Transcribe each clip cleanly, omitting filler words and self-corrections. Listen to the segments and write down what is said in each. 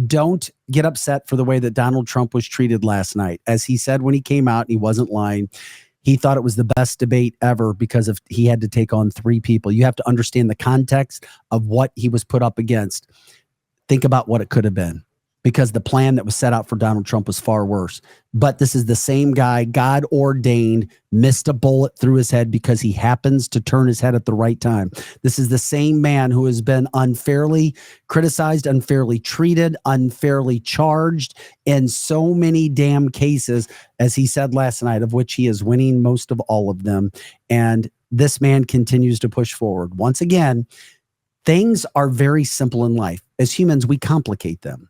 Don't get upset for the way that Donald Trump was treated last night. As he said when he came out, he wasn't lying. He thought it was the best debate ever because he had to take on 3 people. You have to understand the context of what he was put up against. Think about what it could have been, because the plan that was set out for Donald Trump was far worse. But this is the same guy, God ordained, missed a bullet through his head because he happens to turn his head at the right time. This is the same man who has been unfairly criticized, unfairly treated, unfairly charged in so many damn cases, as he said last night, of which he is winning most of all of them. And this man continues to push forward. Once again, things are very simple in life. As humans, we complicate them.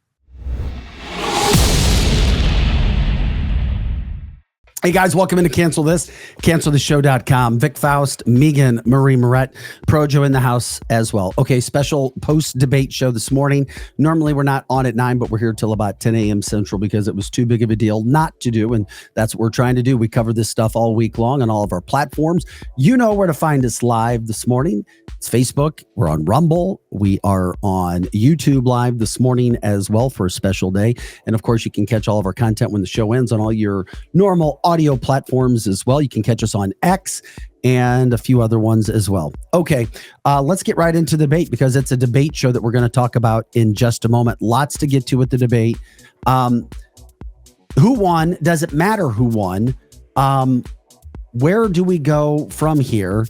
Hey guys, welcome into Cancel This, canceltheshow.com. Vic Faust, Megan, Marie Moret, Projo in the house as well. Okay, special post-debate show this morning. Normally we're not on at 9, but we're here till about 10 a.m. Central because it was too big of a deal not to do, and that's what we're trying to do. We cover this stuff all week long on all of our platforms. You know where to find us live this morning. It's Facebook. We're on Rumble. We are on YouTube live this morning as well for a special day. And of course, you can catch all of our content when the show ends on all your normal audio platforms as well. You can catch us on X and a few other ones as well. Okay, let's get right into the debate because it's a debate show that we're going to talk about in just a moment. Lots to get to with the debate. Who won? Does it matter who won? Where do we go from here?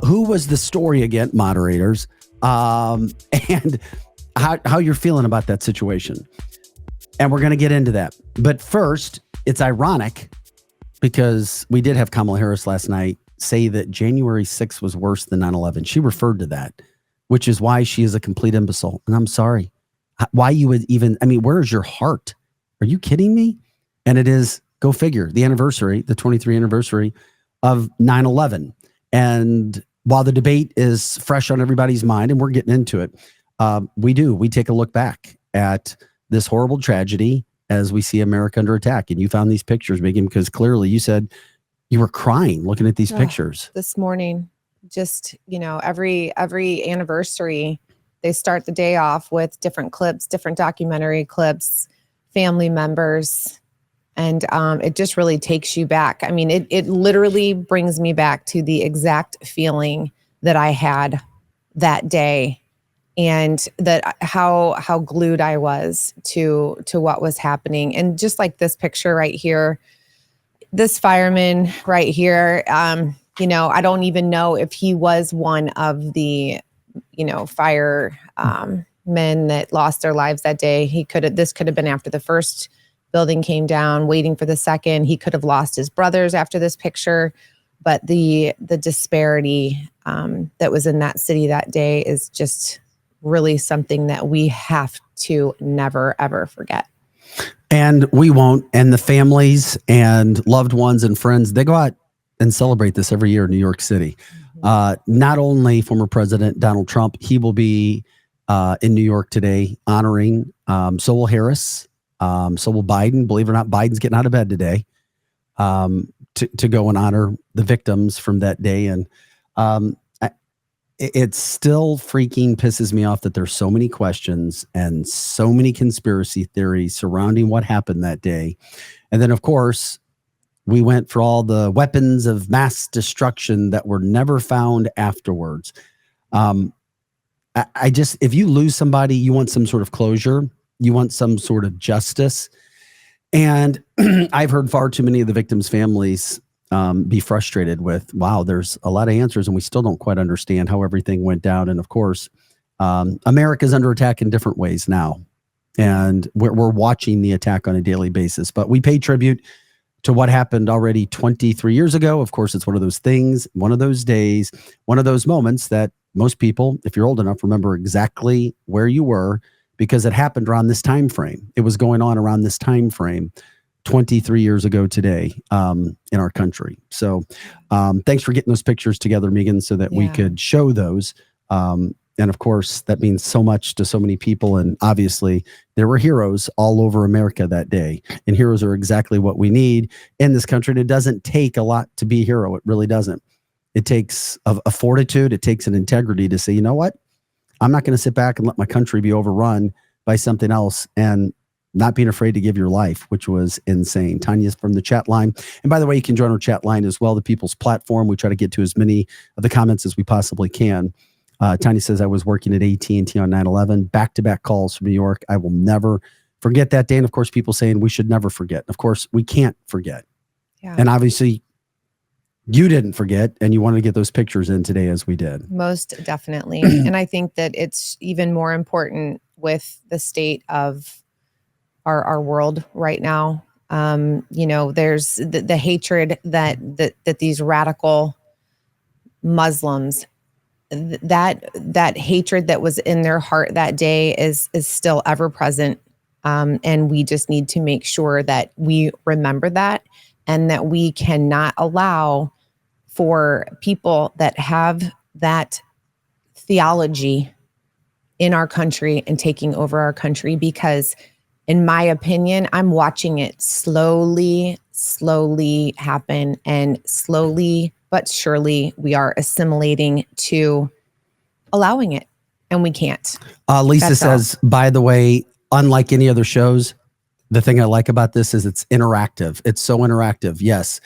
Who was the story again, moderators? And how you're feeling about that situation. And we're going to get into that. But first, it's ironic because we did have Kamala Harris last night say that January 6th was worse than 9/11. She referred to that, which is why she is a complete imbecile. And I'm sorry. Why you would even, where's your heart? Are you kidding me? And it is, go figure, the 23rd anniversary of 9/11. And while the debate is fresh on everybody's mind, and we're getting into it, we take a look back at this horrible tragedy as we see America under attack. And you found these pictures, Megan, because clearly you said you were crying looking at these pictures. This morning, just, every anniversary, they start the day off with different clips, different documentary clips, family members. And it just really takes you back. It literally brings me back to the exact feeling that I had that day, and that how glued I was to what was happening. And just like this picture right here, this fireman right here, I don't even know if he was one of the, fire men that lost their lives that day. This could have been after the first building came down, waiting for the second. He could have lost his brothers after this picture. But the disparity that was in that city that day is just really something that we have to never, ever forget. And we won't. And the families and loved ones and friends, they go out and celebrate this every year in New York City. Not only former President Donald Trump, he will be in New York today honoring, so will Harris. So will Biden. Believe it or not, Biden's getting out of bed today to go and honor the victims from that day. And it still freaking pisses me off that there's so many questions and so many conspiracy theories surrounding what happened that day. And then, of course, we went for all the weapons of mass destruction that were never found afterwards. If you lose somebody, you want some sort of closure. You want some sort of justice. And I've heard far too many of the victims' families be frustrated with, wow, there's a lot of answers and we still don't quite understand how everything went down. And of course, America's under attack in different ways now. And we're watching the attack on a daily basis. But we pay tribute to what happened already 23 years ago. Of course, it's one of those things, one of those days, one of those moments that most people, if you're old enough, remember exactly where you were, because it happened around this time frame. It was going on around this time frame 23 years ago today in our country. So thanks for getting those pictures together, Megan, so that we could show those. And of course, that means so much to so many people. And obviously, there were heroes all over America that day. And heroes are exactly what we need in this country. And it doesn't take a lot to be a hero. It really doesn't. It takes a fortitude. It takes an integrity to say, you know what? I'm not going to sit back and let my country be overrun by something else and not being afraid to give your life, which was insane. Tanya's from the chat line. And by the way, you can join our chat line as well, the People's Platform. We try to get to as many of the comments as we possibly can. Tanya says, I was working at AT&T on 9/11, back-to-back calls from New York. I will never forget that day. And of course, people saying we should never forget. Of course, we can't forget. Yeah. And obviously, you didn't forget, and you wanted to get those pictures in today as we did. Most definitely. And I think that it's even more important with the state of our world right now. There's the hatred that these radical Muslims, that hatred that was in their heart that day is still ever present. And we just need to make sure that we remember that, and that we cannot allow for people that have that theology in our country and taking over our country, because in my opinion, I'm watching it slowly happen, and slowly but surely we are assimilating to allowing it, and we can't. Lisa says, by the way, unlike any other shows, the thing I like about this is it's interactive. It's so interactive. Yes.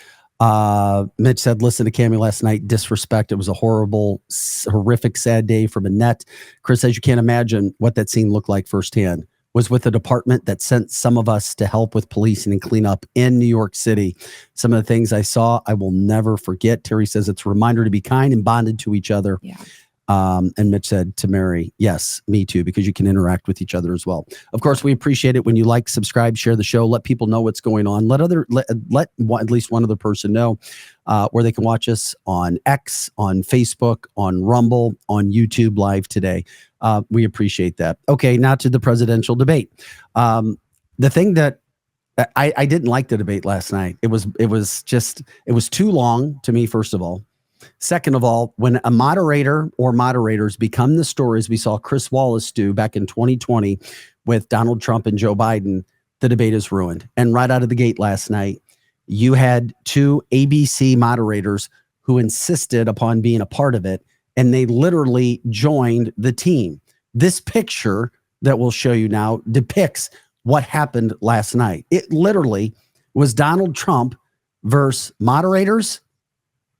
Mitch said, listen to Cammie last night. Disrespect. It was a horrific, sad day for Manette. Chris says, you can't imagine what that scene looked like firsthand. Was with a department that sent some of us to help with policing and cleanup in New York City. Some of the things I saw, I will never forget. Terry says it's a reminder to be kind and bonded to each other. Yeah. And Mitch said to Mary, yes, me too, because you can interact with each other as well. Of course, we appreciate it when you like, subscribe, share the show, let people know what's going on. Let at least one other person know where they can watch us on X, on Facebook, on Rumble, on YouTube Live today. We appreciate that. Okay, now to the presidential debate. The thing that I didn't like the debate last night. It was too long to me, first of all. Second of all, when a moderator or moderators become the stories we saw Chris Wallace do back in 2020 with Donald Trump and Joe Biden, the debate is ruined. And right out of the gate last night, you had two ABC moderators who insisted upon being a part of it, and they literally joined the team. This picture that we'll show you now depicts what happened last night. It literally was Donald Trump versus moderators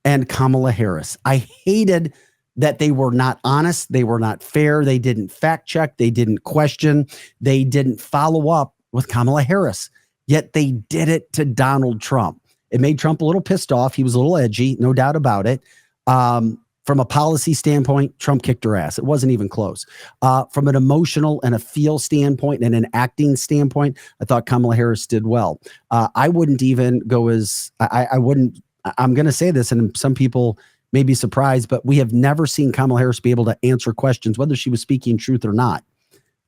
and Kamala Harris. I hated that they were not honest. They were not fair. They didn't fact check. They didn't question. They didn't follow up with Kamala Harris. Yet they did it to Donald Trump. It made Trump a little pissed off. He was a little edgy, no doubt about it. From a policy standpoint, Trump kicked her ass. It wasn't even close. From an emotional and a feel standpoint and an acting standpoint, I thought Kamala Harris did well. I wouldn't even go as, I wouldn't, I'm going to say this, and some people may be surprised, but we have never seen Kamala Harris be able to answer questions, whether she was speaking truth or not,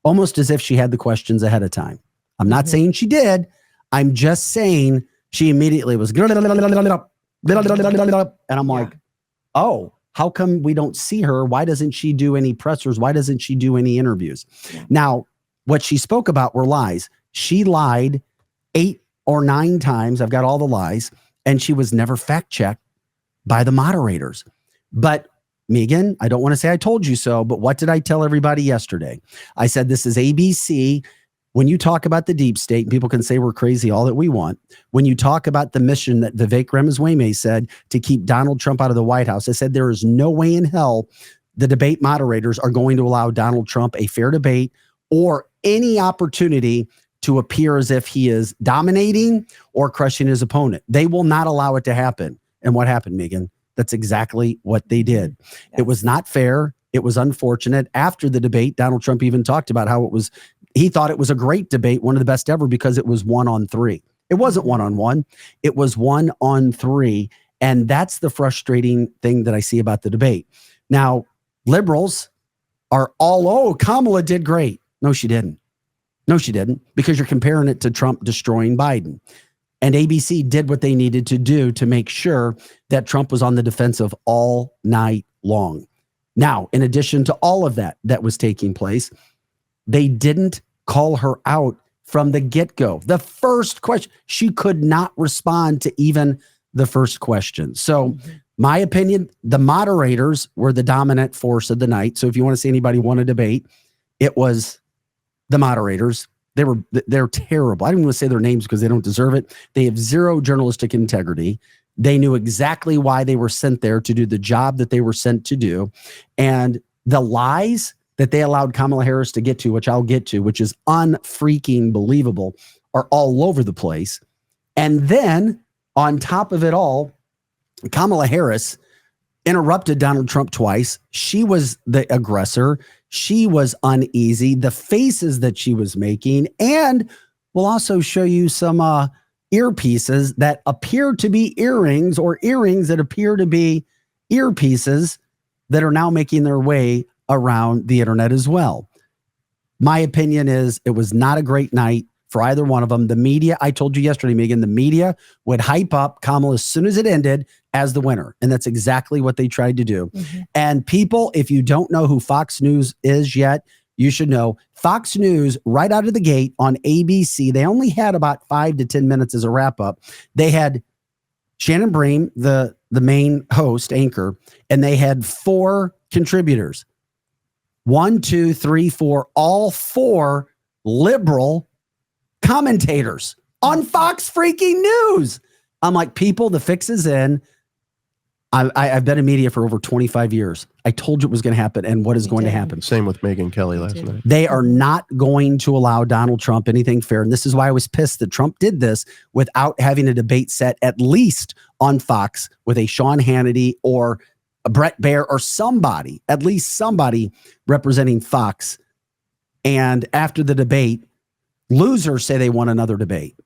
almost as if she had the questions ahead of time. I'm not saying she did. I'm just saying she immediately was, and I'm like, oh, how come we don't see her? Why doesn't she do any pressers? Why doesn't she do any interviews? Yeah. Now, what she spoke about were lies. She lied 8 or 9 times. I've got all the lies. And she was never fact-checked by the moderators. But Megan, I don't want to say I told you so, but what did I tell everybody yesterday? I said, this is ABC. When you talk about the deep state, people can say we're crazy all that we want. When you talk about the mission that Vivek Ramaswamy said to keep Donald Trump out of the White House, I said there is no way in hell the debate moderators are going to allow Donald Trump a fair debate or any opportunity to appear as if he is dominating or crushing his opponent. They will not allow it to happen. And what happened, Megan? That's exactly what they did. Yes. It was not fair. It was unfortunate. After the debate, Donald Trump even talked about how he thought it was a great debate, one of the best ever, because it was 1-on-3. It wasn't 1-on-1. It was 1-on-3. And that's the frustrating thing that I see about the debate. Now, liberals are all, Kamala did great. No, she didn't. No, she didn't, because you're comparing it to Trump destroying Biden. And ABC did what they needed to do to make sure that Trump was on the defensive all night long. Now, in addition to all of that was taking place, they didn't call her out from the get-go. The first question, she could not respond to even the first question. So my opinion, the moderators were the dominant force of the night. So if you want to see anybody won a debate, it was the moderators. They're terrible. I don't even want to say their names because they don't deserve it. They have zero journalistic integrity. They knew exactly why they were sent there to do the job that they were sent to do. And the lies that they allowed Kamala Harris to get to, which I'll get to, which is unfreaking believable, are all over the place. And then on top of it all, Kamala Harris interrupted Donald Trump twice. She was the aggressor. She was uneasy. The faces that she was making, and we'll also show you some earpieces that appear to be earrings, or earrings that appear to be earpieces that are now making their way around the internet as well. My opinion is it was not a great night for either one of them. The media, I told you yesterday, Megan, the media would hype up Kamala as soon as it ended as the winner. And that's exactly what they tried to do. Mm-hmm. And people, if you don't know who Fox News is yet, you should know Fox News right out of the gate on ABC. They only had about 5 to 10 minutes as a wrap up. They had Shannon Bream, the main host, anchor, and they had 4 contributors. 1, 2, 3, 4, all 4 liberal commentators on Fox freaking News. I'm like, people, the fix is in. I've been in media for over 25 years. I told you it was going to happen, and what is going to happen? Same with Megyn Kelly last night. They are not going to allow Donald Trump anything fair, and this is why I was pissed that Trump did this without having a debate set at least on Fox with a Sean Hannity or a Brett Baer or somebody, at least somebody representing Fox. And after the debate, losers say they want another debate.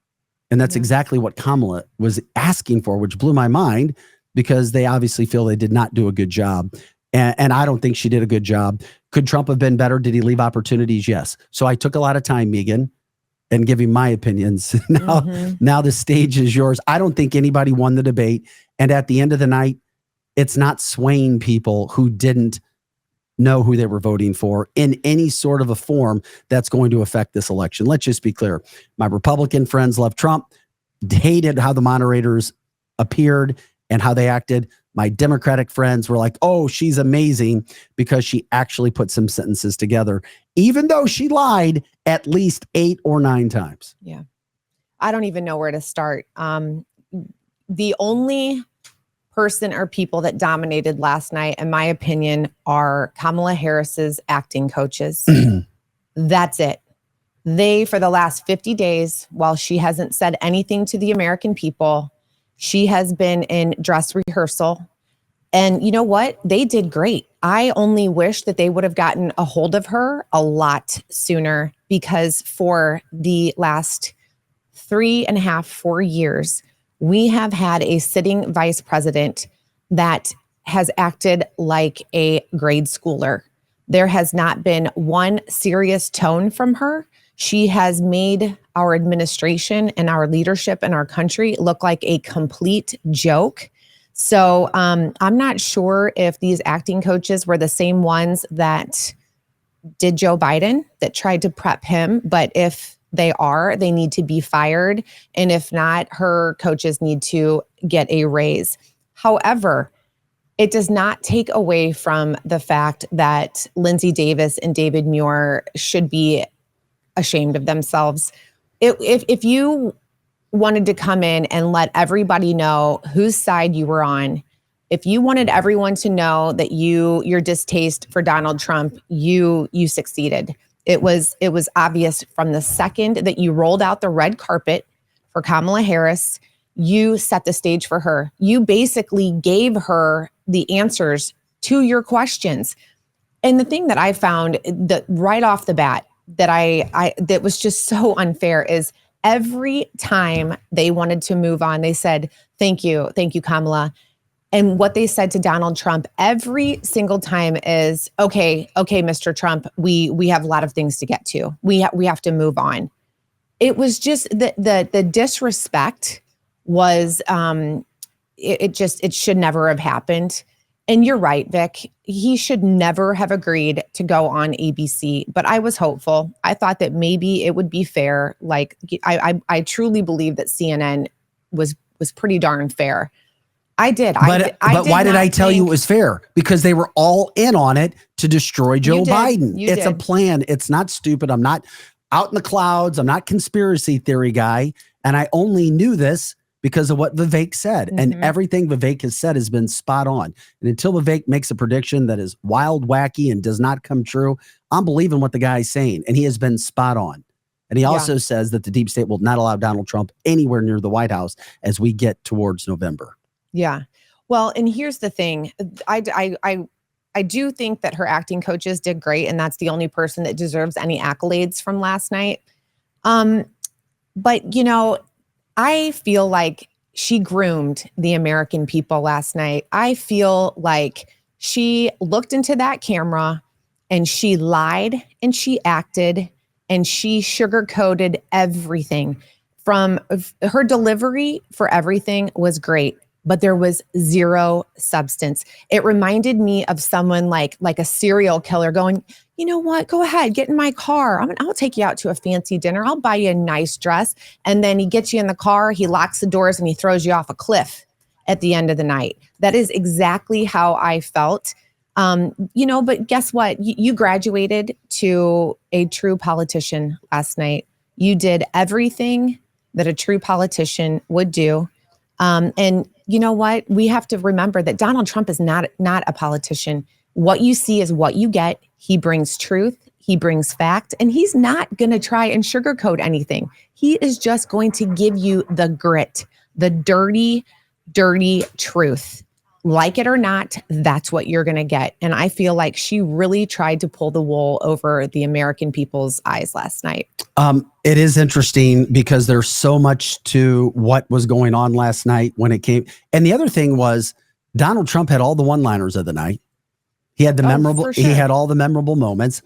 And that's exactly what Kamala was asking for, which blew my mind, because they obviously feel they did not do a good job. And I don't think she did a good job. Could Trump have been better? Did he leave opportunities? Yes. So I took a lot of time, Megan, and giving my opinions. Now the stage is yours. I don't think anybody won the debate. And at the end of the night, it's not swaying people who didn't know who they were voting for in any sort of a form that's going to affect this election. Let's just be clear. My Republican friends love Trump, hated how the moderators appeared and how they acted. My Democratic friends were like, oh, she's amazing because she actually put some sentences together, even though she lied at least 8 or 9 times. Yeah. I don't even know where to start. The only person or people that dominated last night, in my opinion, are Kamala Harris's acting coaches. That's it. They, for the last 50 days, while she hasn't said anything to the American people, she has been in dress rehearsal. And you know what? They did great. I only wish that they would have gotten a hold of her a lot sooner, because for the last 3.5, 4 years, we have had a sitting vice president that has acted like a grade schooler. There has not been one serious tone from her. She has made our administration and our leadership in our country look like a complete joke. So I'm not sure if these acting coaches were the same ones that did Joe Biden, that tried to prep him. But if they are, they need to be fired. And if not, her coaches need to get a raise. However, it does not take away from the fact that Lindsey Davis and David Muir should be ashamed of themselves. If you wanted to come in and let everybody know whose side you were on, if you wanted everyone to know that your distaste for Donald Trump, you succeeded. It was obvious from the second that you rolled out the red carpet for Kamala Harris. You set the stage for her. You basically gave her the answers to your questions. And the thing that I found that right off the bat that was just so unfair is every time they wanted to move on, they said, thank you, Kamala. And what they said to Donald Trump every single time is, okay, Mr. Trump, we have a lot of things to get to. We have to move on. It was just the disrespect was, it should never have happened. And you're right, Vic, he should never have agreed to go on ABC, but I was hopeful. I thought that maybe it would be fair. Like I truly believe that CNN was pretty darn fair. I did. But why did I tell you it was fair? Because they were all in on it to destroy Joe Biden. It's a plan. It's not stupid. I'm not out in the clouds. I'm not conspiracy theory guy. And I only knew this because of what Vivek said. And everything Vivek has said has been spot on. And until Vivek makes a prediction that is wild, wacky, and does not come true, I'm believing what the guy's saying. And he has been spot on. And he also says that the deep state will not allow Donald Trump anywhere near the White House as we get towards November. Yeah. Well, and here's the thing. I do think that her acting coaches did great, and that's the only person that deserves any accolades from last night. But, you know, I feel like she groomed the American people last night. I feel like she looked into that camera and she lied and she acted and she sugarcoated everything. From her delivery for everything was great, but there was zero substance. It reminded me of someone like a serial killer going, you know what, go ahead, get in my car. I'll take you out to a fancy dinner. I'll buy you a nice dress. And then he gets you in the car, he locks the doors and he throws you off a cliff at the end of the night. That is exactly how I felt. You know, but guess what? You graduated to a true politician last night. You did everything that a true politician would do. And you know what? We have to remember that Donald Trump is not a politician. What you see is what you get. He brings truth. He brings fact, and he's not going to try and sugarcoat anything. He is just going to give you the grit, the dirty, dirty truth. Like it or not, that's what you're going to get. And I feel like she really tried to pull the wool over the American people's eyes last night. It is interesting because there's so much to what was going on last night when it came. And the other thing was Donald Trump had all the one-liners of the night. He had the memorable, for sure. He had all the memorable moments.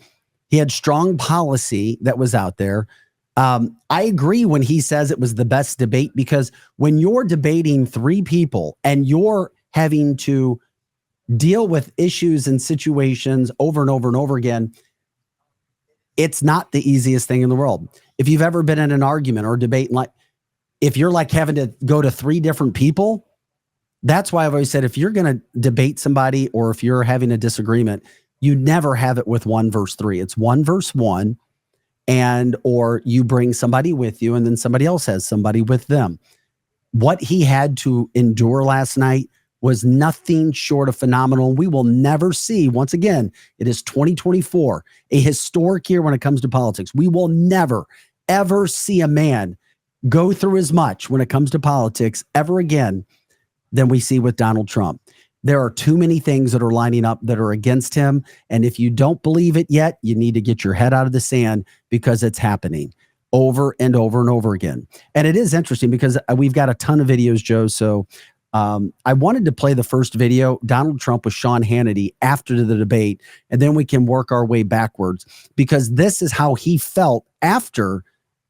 He had strong policy that was out there. I agree when he says it was the best debate, because when you're debating three people and you're having to deal with issues and situations over and over and over again, it's not the easiest thing in the world. If you've ever been in an argument or debate, like if you're like having to go to three different people, that's why I've always said, if you're going to debate somebody or if you're having a disagreement, you never have it with 1 verse 3. It's 1 verse 1, and or you bring somebody with you and then somebody else has somebody with them. What he had to endure last night was nothing short of phenomenal. We will never see, once again, it is 2024, a historic year when it comes to politics. We will never, ever see a man go through as much when it comes to politics ever again than we see with Donald Trump. There are too many things that are lining up that are against him. And if you don't believe it yet, you need to get your head out of the sand, because it's happening over and over and over again. And it is interesting because we've got a ton of videos, Joe. So I wanted to play the first video, Donald Trump with Sean Hannity after the debate, and then we can work our way backwards, because this is how he felt after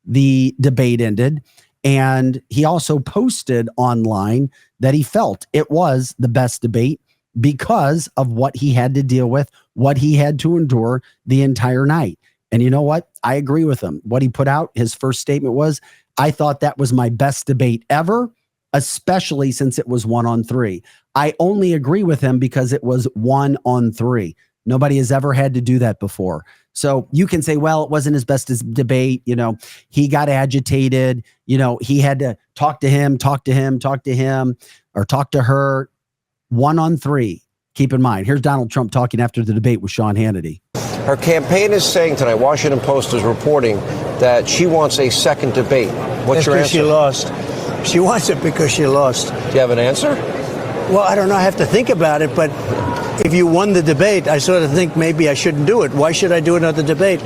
the debate ended. And he also posted online that he felt it was the best debate because of what he had to deal with, what he had to endure the entire night. And you know what? I agree with him. What he put out, his first statement was, I thought that was my best debate ever, especially since it was 1-on-3. I only agree with him because it was 1-on-3. Nobody has ever had to do that before. So you can say, well, it wasn't his best debate. You know, he got agitated. You know, he had to talk to him, or talk to her. 1-on-3. Keep in mind, here's Donald Trump talking after the debate with Sean Hannity. Her campaign is saying tonight, Washington Post is reporting that she wants a second debate. What's your answer? She lost. She wants it because she lost. Do you have an answer? Well, I don't know. I have to think about it. But if you won the debate, I sort of think maybe I shouldn't do it. Why should I do another debate?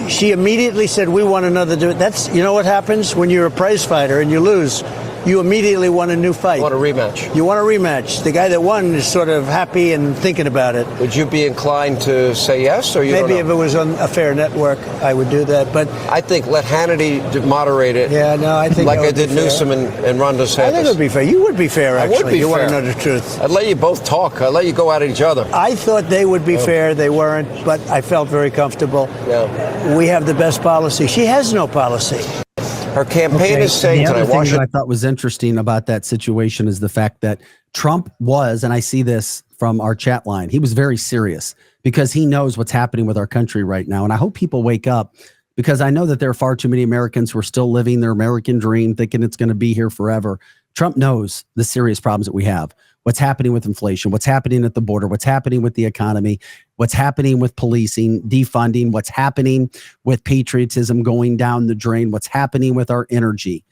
She immediately said, we want another debate. That's, you know what happens when you're a prize fighter and you lose? You immediately want a new fight. You want a rematch. You want a rematch. The guy that won is sort of happy and thinking about it. Would you be inclined to say yes, or you Maybe don't know? if it was on a fair network, I would do that. But I think let Hannity moderate it. Yeah, no, I think like that I would did be fair. Newsom and Ron DeSantis. I think it would be fair. You would be fair, actually. I would be you fair. want to know the truth. I'd let you both talk. I'd let you go at each other. I thought they would be fair. They weren't, but I felt very comfortable. Yeah. We have the best policy. She has no policy. Her campaign is saying the other tonight, thing that Washington. I thought was interesting about that situation is the fact that Trump was, and I see this from our chat line, he was very serious because he knows what's happening with our country right now. And I hope people wake up because I know that there are far too many Americans who are still living their American dream, thinking it's going to be here forever. Trump knows the serious problems that we have. What's happening with inflation, what's happening at the border, what's happening with the economy, what's happening with policing, defunding, what's happening with patriotism going down the drain, what's happening with our energy.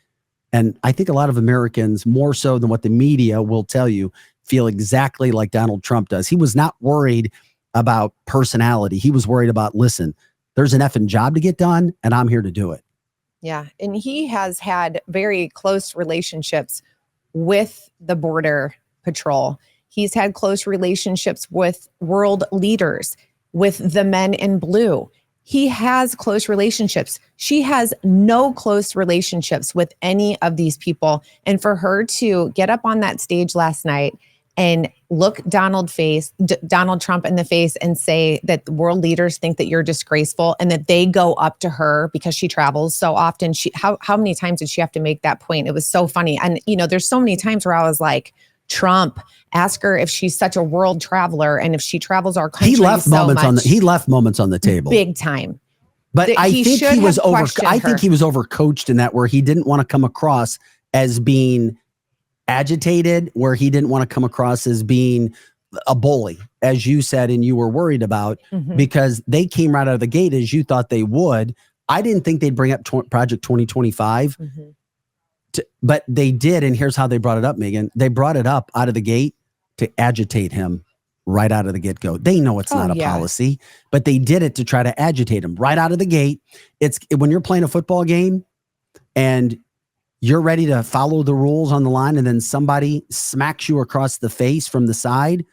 And I think a lot of Americans, more so than what the media will tell you, feel exactly like Donald Trump does. He was not worried about personality. He was worried about, listen, there's an effing job to get done, and I'm here to do it. Yeah. And he has had very close relationships with the Border Patrol. He's had close relationships with world leaders, with the men in blue. He has close relationships. She has no close relationships with any of these people. And for her to get up on that stage last night and look Donald Trump in the face and say that the world leaders think that you're disgraceful and that they go up to her because she travels so often. How many times did she have to make that point? It was so funny. And, there's so many times where I was like, Trump, ask her if she's such a world traveler and if she travels our country. He left moments on the table, big time. But I think he was overcoached in that, where he didn't want to come across as being agitated, where he didn't want to come across as being a bully, as you said, and you were worried about, because they came right out of the gate as you thought they would. I didn't think they'd bring up Project 2025. But they did, and here's how they brought it up, Megan. They brought it up out of the gate to agitate him right out of the get-go. They know it's not a policy, but they did it to try to agitate him right out of the gate. It's when you're playing a football game and you're ready to follow the rules on the line, and then somebody smacks you across the face from the side,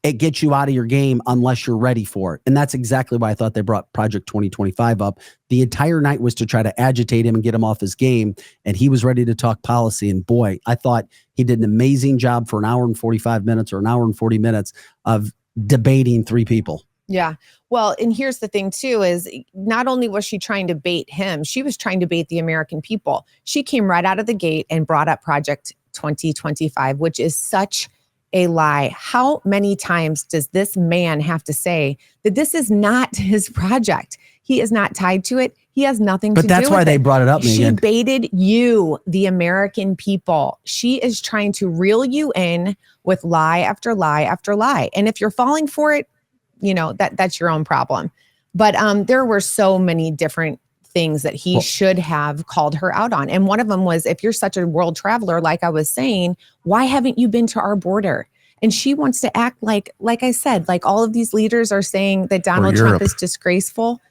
it gets you out of your game unless you're ready for it. And that's exactly why I thought they brought Project 2025 up. The entire night was to try to agitate him and get him off his game. And he was ready to talk policy. And boy, I thought he did an amazing job for an hour and 45 minutes or an hour and 40 minutes of debating three people. Yeah. Well, and here's the thing too, is not only was she trying to bait him, she was trying to bait the American people. She came right out of the gate and brought up Project 2025, which is such a lie. How many times does this man have to say that this is not his project? He is not tied to it. He has nothing to do with it. But that's why they brought it up, Megan. She baited you, the American people. She is trying to reel you in with lie after lie after lie. And if you're falling for it, that's your own problem. But there were so many different things that he should have called her out on. And one of them was, if you're such a world traveler, like I was saying, why haven't you been to our border? And she wants to act like I said, like all of these leaders are saying that Donald Trump is disgraceful.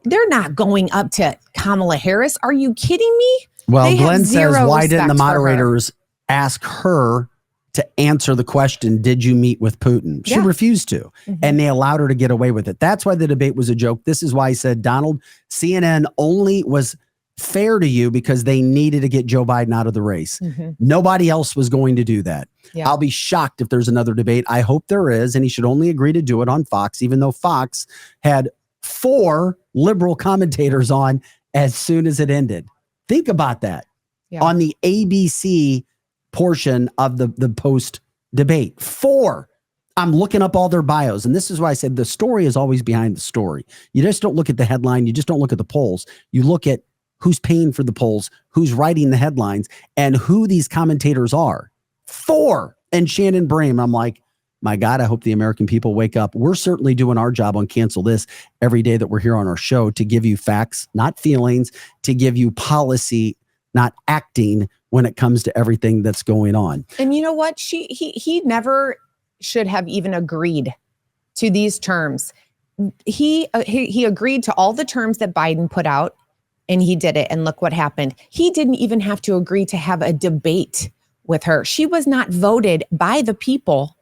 They're not going up to Kamala Harris. Are you kidding me? Well, Glenn says, why didn't the moderators ask her to answer the question, did you meet with Putin? She refused to, and they allowed her to get away with it. That's why the debate was a joke. This is why I said, Donald, CNN only was fair to you because they needed to get Joe Biden out of the race. Nobody else was going to do that. I'll be shocked if there's another debate. I hope there is, and he should only agree to do it on Fox, even though Fox had 4 liberal commentators on as soon as it ended. Think about that. On the ABC portion of the post debate, 4. I'm looking up all their bios. And this is why I said the story is always behind the story. You just don't look at the headline. You just don't look at the polls. You look at who's paying for the polls, who's writing the headlines, and who these commentators are. 4. And Shannon Brame. I'm like, my God, I hope the American people wake up. We're certainly doing our job on Cancel This every day that we're here on our show to give you facts, not feelings, to give you policy, not acting when it comes to everything that's going on. And you know what? He never should have even agreed to these terms. He agreed to all the terms that Biden put out, and he did it. And look what happened. He didn't even have to agree to have a debate with her. She was not voted by the people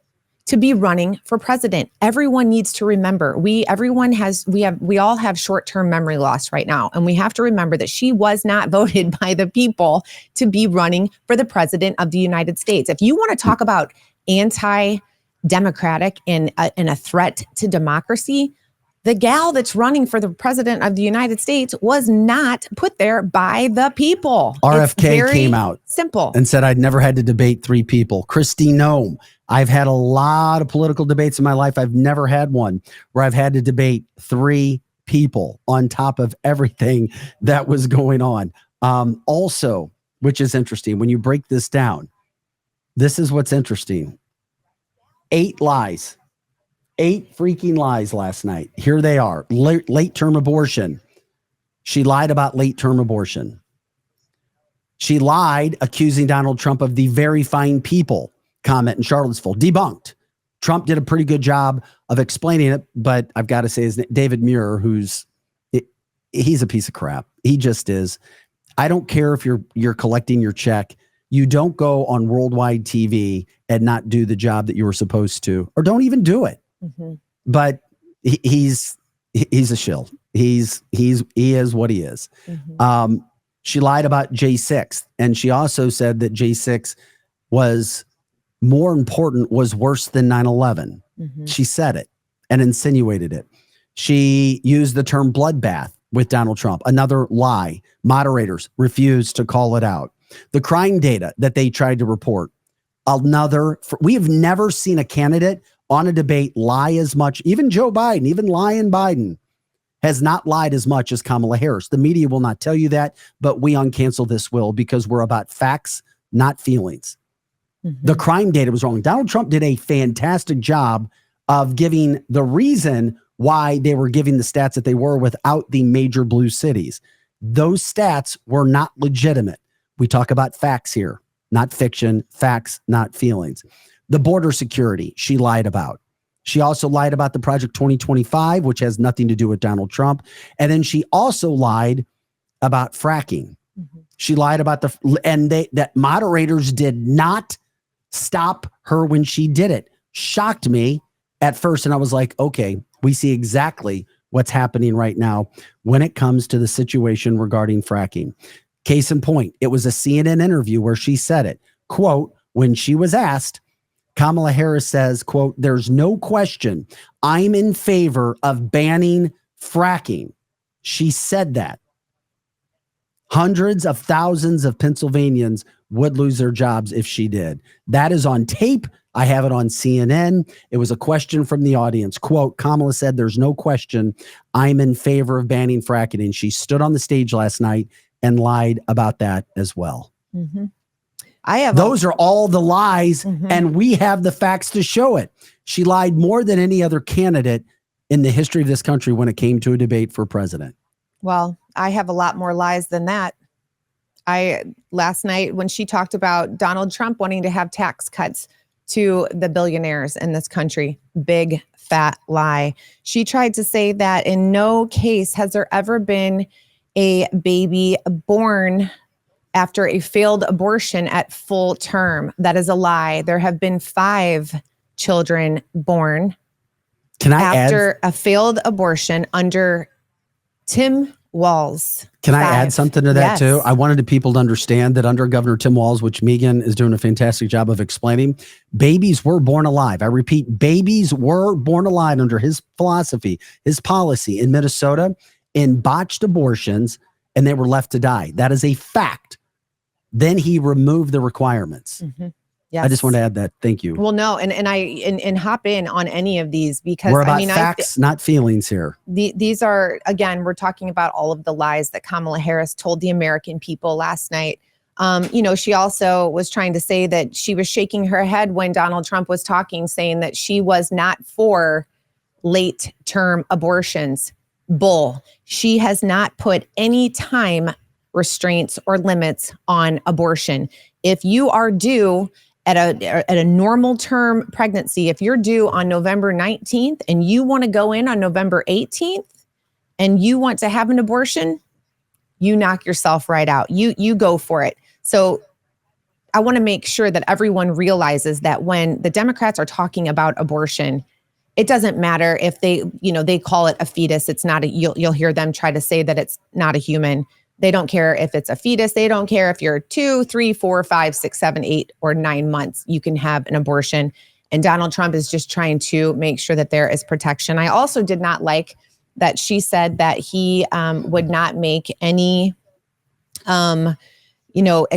to be running for president. Everyone needs to remember, we all have short-term memory loss right now. And we have to remember that she was not voted by the people to be running for the president of the United States. If you want to talk about anti-democratic and a threat to democracy, the gal that's running for the president of the United States was not put there by the people. RFK came out simple and said, I'd never had to debate 3 people. Kristi Noem. I've had a lot of political debates in my life. I've never had one where I've had to debate 3 people on top of everything that was going on. Also, which is interesting, when you break this down, this is what's interesting. 8 lies, 8 freaking lies last night. Here they are. Late term abortion. She lied about late term abortion. She lied accusing Donald Trump of the very fine people comment in Charlottesville. Debunked. Trump did a pretty good job of explaining it, but I've got to say his name, David Muir, he's a piece of crap. He just is. I don't care if you're collecting your check. You don't go on worldwide TV and not do the job that you were supposed to, or don't even do it. Mm-hmm. But he's a shill. He is what he is. Mm-hmm. She lied about J6, and she also said that J6 was more important, was worse than 9/11. Mm-hmm. She said it and insinuated it. She used the term bloodbath with Donald Trump. Another lie. Moderators refused to call it out. The crime data that they tried to report. We have never seen a candidate on a debate lie as much. Even Joe Biden, even lying Biden, has not lied as much as Kamala Harris. The media will not tell you that, but we on Cancel This will, because we're about facts, not feelings. Mm-hmm. The crime data was wrong. Donald Trump did a fantastic job of giving the reason why they were giving the stats that they were without the major blue cities. Those stats were not legitimate. We talk about facts here, not fiction, facts, not feelings. The border security, she lied about. She also lied about the Project 2025, which has nothing to do with Donald Trump. And then she also lied about fracking. Mm-hmm. She lied about that moderators did not stop her when she did it. Shocked me at first. And I was like, okay, we see exactly what's happening right now when it comes to the situation regarding fracking. Case in point, it was a CNN interview where she said it. Quote, when she was asked, Kamala Harris says, quote, there's no question I'm in favor of banning fracking. She said that. Hundreds of thousands of Pennsylvanians would lose their jobs if she did. That is on tape. I have it on CNN. It was a question from the audience. Quote, Kamala said, there's no question I'm in favor of banning fracking. And she stood on the stage last night and lied about that as well. Mm-hmm. Those are all the lies, mm-hmm. and we have the facts to show it. She lied more than any other candidate in the history of this country when it came to a debate for president. Well, I have a lot more lies than that. Last night when she talked about Donald Trump wanting to have tax cuts to the billionaires in this country, big fat lie. She tried to say that in no case has there ever been a baby born after a failed abortion at full term. That is a lie. There have been 5 children born after a failed abortion under Tim Walz. Can I add something to that too? I wanted people to understand that under Governor Tim Walz, which Megan is doing a fantastic job of explaining, babies were born alive. I repeat, babies were born alive under his philosophy, his policy in Minnesota in botched abortions, and they were left to die. That is a fact. Then he removed the requirements. Mm-hmm. Yes. I just want to add that. Thank you. Well, no, and hop in on any of these because we're about facts, not feelings here. These are, again, we're talking about all of the lies that Kamala Harris told the American people last night. She also was trying to say that she was shaking her head when Donald Trump was talking, saying that she was not for late term abortions. Bull. She has not put any time restraints or limits on abortion. If you are due at a normal term pregnancy, if you're due on November 19th and you want to go in on November 18th and you want to have an abortion, you knock yourself right out. You go for it. So I want to make sure that everyone realizes that when the Democrats are talking about abortion, it doesn't matter if they call it a fetus. It's not you'll hear them try to say that it's not a human. They don't care if it's a fetus. They don't care if you're 2, 3, 4, 5, 6, 7, 8, or 9 months. You can have an abortion. And Donald Trump is just trying to make sure that there is protection. I also did not like that she said that he would not make any,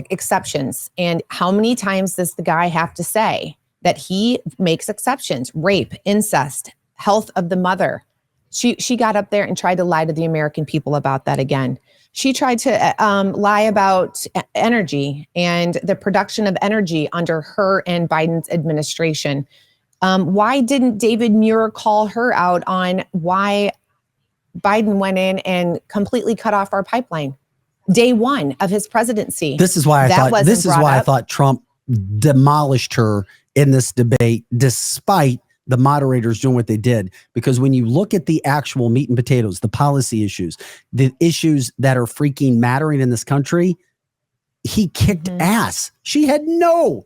exceptions. And how many times does the guy have to say that he makes exceptions? Rape, incest, health of the mother. She got up there and tried to lie to the American people about that again. She tried to lie about energy and the production of energy under her and Biden's administration. Why didn't David Muir call her out on why Biden went in and completely cut off our pipeline day one of his presidency? This is why I thought Trump demolished her in this debate, despite the moderators doing what they did. Because when you look at the actual meat and potatoes, the policy issues, the issues that are freaking mattering in this country, he kicked ass. She had no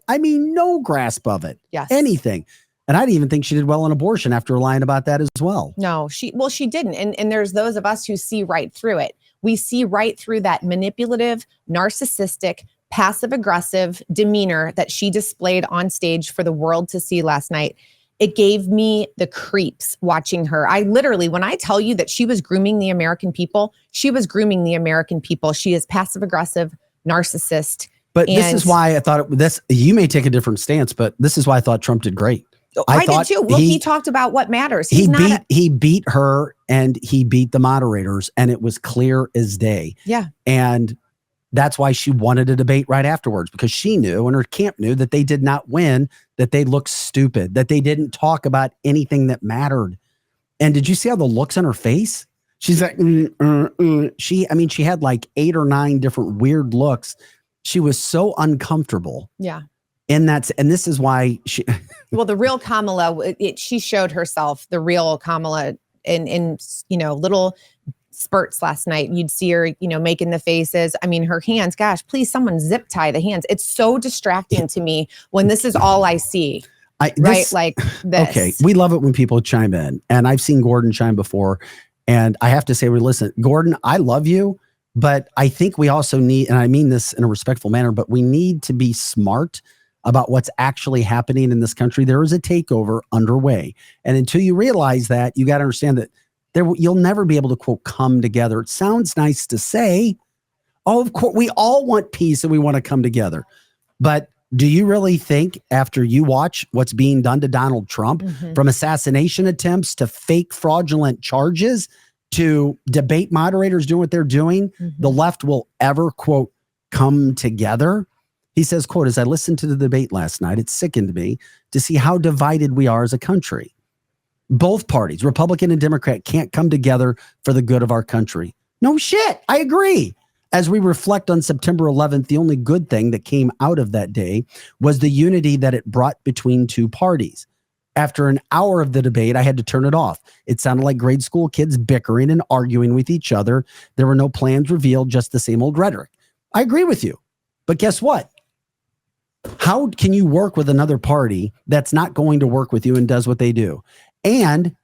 grasp of it. Yes. Anything. And I didn't even think she did well on abortion after lying about that as well. No, she didn't. And there's those of us who see right through it. We see right through that manipulative, narcissistic, passive aggressive demeanor that she displayed on stage for the world to see last night. It gave me the creeps watching her. I literally, when I tell you that she was grooming the American people, she was grooming the American people. She is passive aggressive, narcissist. But this is why I thought you may take a different stance, but this is why I thought Trump did great. I did too. Well, he talked about what matters. He beat her and he beat the moderators, and it was clear as day. Yeah. And that's why she wanted a debate right afterwards, because she knew and her camp knew that they did not win, that they looked stupid, that they didn't talk about anything that mattered. And did you see how the looks on her face? She's like, she had like 8 or 9 different weird looks. She was so uncomfortable. Yeah. And this is why she. Well, the real Kamala, she showed herself, the real Kamala in little spurts last night. You'd see her, making the faces. I mean, her hands, gosh, please someone zip tie the hands. It's so distracting to me when this is all I see. Like this. Okay. We love it when people chime in, and I've seen Gordon chime before. And I have to say, listen, Gordon, I love you, but I think we also need, and I mean this in a respectful manner, but we need to be smart about what's actually happening in this country. There is a takeover underway. And until you realize that, you got to understand that you'll never be able to, quote, come together. It sounds nice to say, oh, of course, we all want peace and we want to come together. But do you really think, after you watch what's being done to Donald Trump, from assassination attempts to fake fraudulent charges to debate moderators doing what they're doing, the left will ever, quote, come together? He says, quote, as I listened to the debate last night, it sickened me to see how divided we are as a country. Both parties, Republican and Democrat, can't come together for the good of our country. No shit. I agree. As we reflect on September 11th, the only good thing that came out of that day was the unity that it brought between two parties. After an hour of the debate, I had to turn it off. It sounded like grade school kids bickering and arguing with each other. There were no plans revealed, just the same old rhetoric. I agree with you. But guess what? How can you work with another party that's not going to work with you and does what they do? And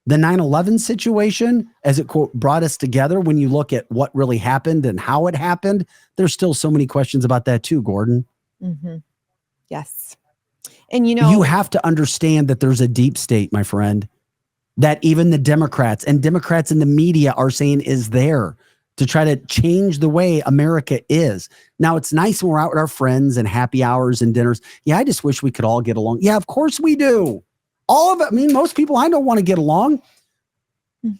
the 9/11 situation, as it, quote, brought us together, when you look at what really happened and how it happened, there's still so many questions about that too, Gordon. Yes. And you have to understand that there's a deep state, my friend, that even the Democrats in the media are saying is there to try to change the way America is. Now, it's nice when we're out with our friends and happy hours and dinners. Yeah, I just wish we could all get along. Yeah, of course we do. All of it. I mean, most people I know want to get along.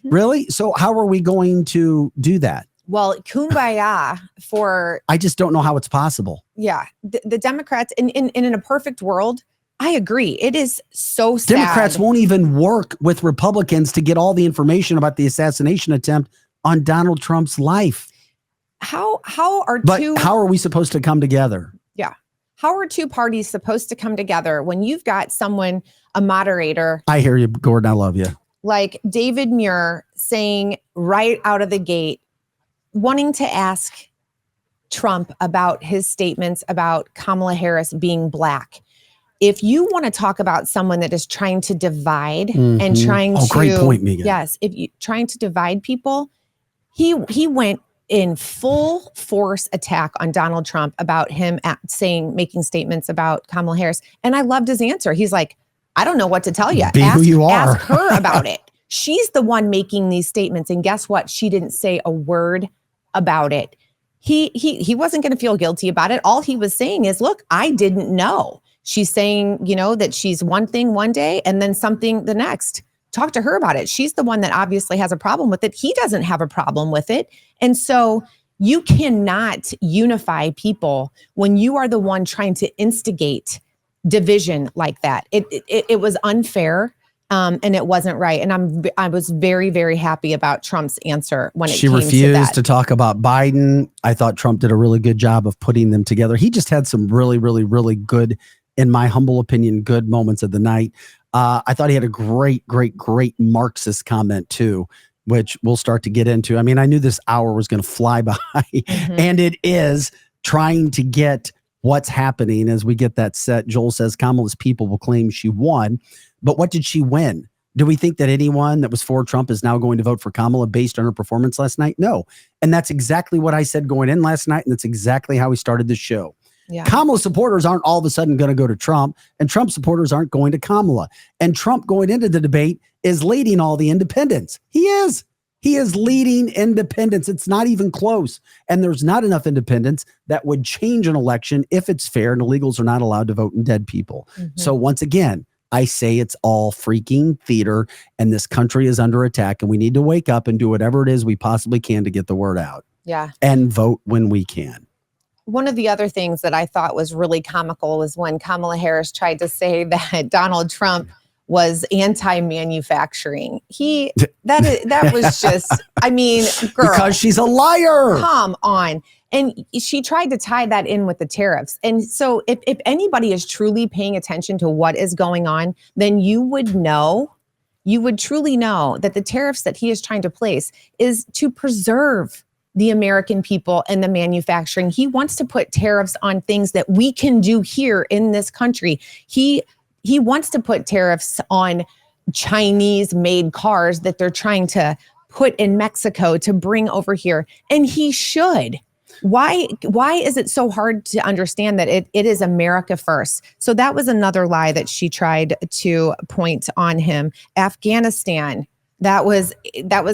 Really? So how are we going to do that? Well, kumbaya for... I just don't know how it's possible. Yeah. The Democrats, in a perfect world, I agree. It is so sad. Democrats won't even work with Republicans to get all the information about the assassination attempt on Donald Trump's life. How are we supposed to come together? Yeah. How are two parties supposed to come together when you've got someone, a moderator? I hear you, Gordon. I love you. Like David Muir saying right out of the gate, wanting to ask Trump about his statements about Kamala Harris being black. If you want to talk about someone that is trying to divide and trying to... great point, Megan. Yes. If you trying to divide people, he went in full force attack on Donald Trump about him making statements about Kamala Harris. And I loved his answer. He's like, I don't know what to tell you. Be who you are. Ask her about it. She's the one making these statements. And guess what? She didn't say a word about it. He wasn't going to feel guilty about it. All he was saying is, look, I didn't know. She's saying, that she's one thing one day and then something the next. talk to her about it. She's the one that obviously has a problem with it. He doesn't have a problem with it. And so you cannot unify people when you are the one trying to instigate division like that. It was unfair. And it wasn't right. And I was very, very happy about Trump's answer when she came refused to to talk about Biden. I thought Trump did a really good job of putting them together. He just had some really, really, really good, in my humble opinion, good moments of the night. I thought he had a great, great, great Marxist comment too, which we'll start to get into. I mean, I knew this hour was going to fly by, and it is, trying to get what's happening as we get that set. Joel says Kamala's people will claim she won. But what did she win? Do we think that anyone that was for Trump is now going to vote for Kamala based on her performance last night? No. And that's exactly what I said going in last night. And that's exactly how we started the show. Yeah. Kamala supporters aren't all of a sudden going to go to Trump, and Trump supporters aren't going to Kamala. And Trump going into the debate is leading all the independents. He is. He is leading independents. It's not even close. And there's not enough independents that would change an election if it's fair and illegals are not allowed to vote in dead people. So once again, I say it's all freaking theater, and this country is under attack, and we need to wake up and do whatever it is we possibly can to get the word out. Yeah. And vote when we can. One of the other things that I thought was really comical was when Kamala Harris tried to say that Donald Trump was anti-manufacturing. That was just, I mean, girl. Because she's a liar. Come on. And she tried to tie that in with the tariffs. And so if anybody is truly paying attention to what is going on, then you would truly know that the tariffs that he is trying to place is to preserve the American people and the manufacturing. He wants to put tariffs on things that we can do here in this country. He wants to put tariffs on Chinese made cars that they're trying to put in Mexico to bring over here. And he should. Why is it so hard to understand that it is America first? So that was another lie that she tried to point on him. Afghanistan, that was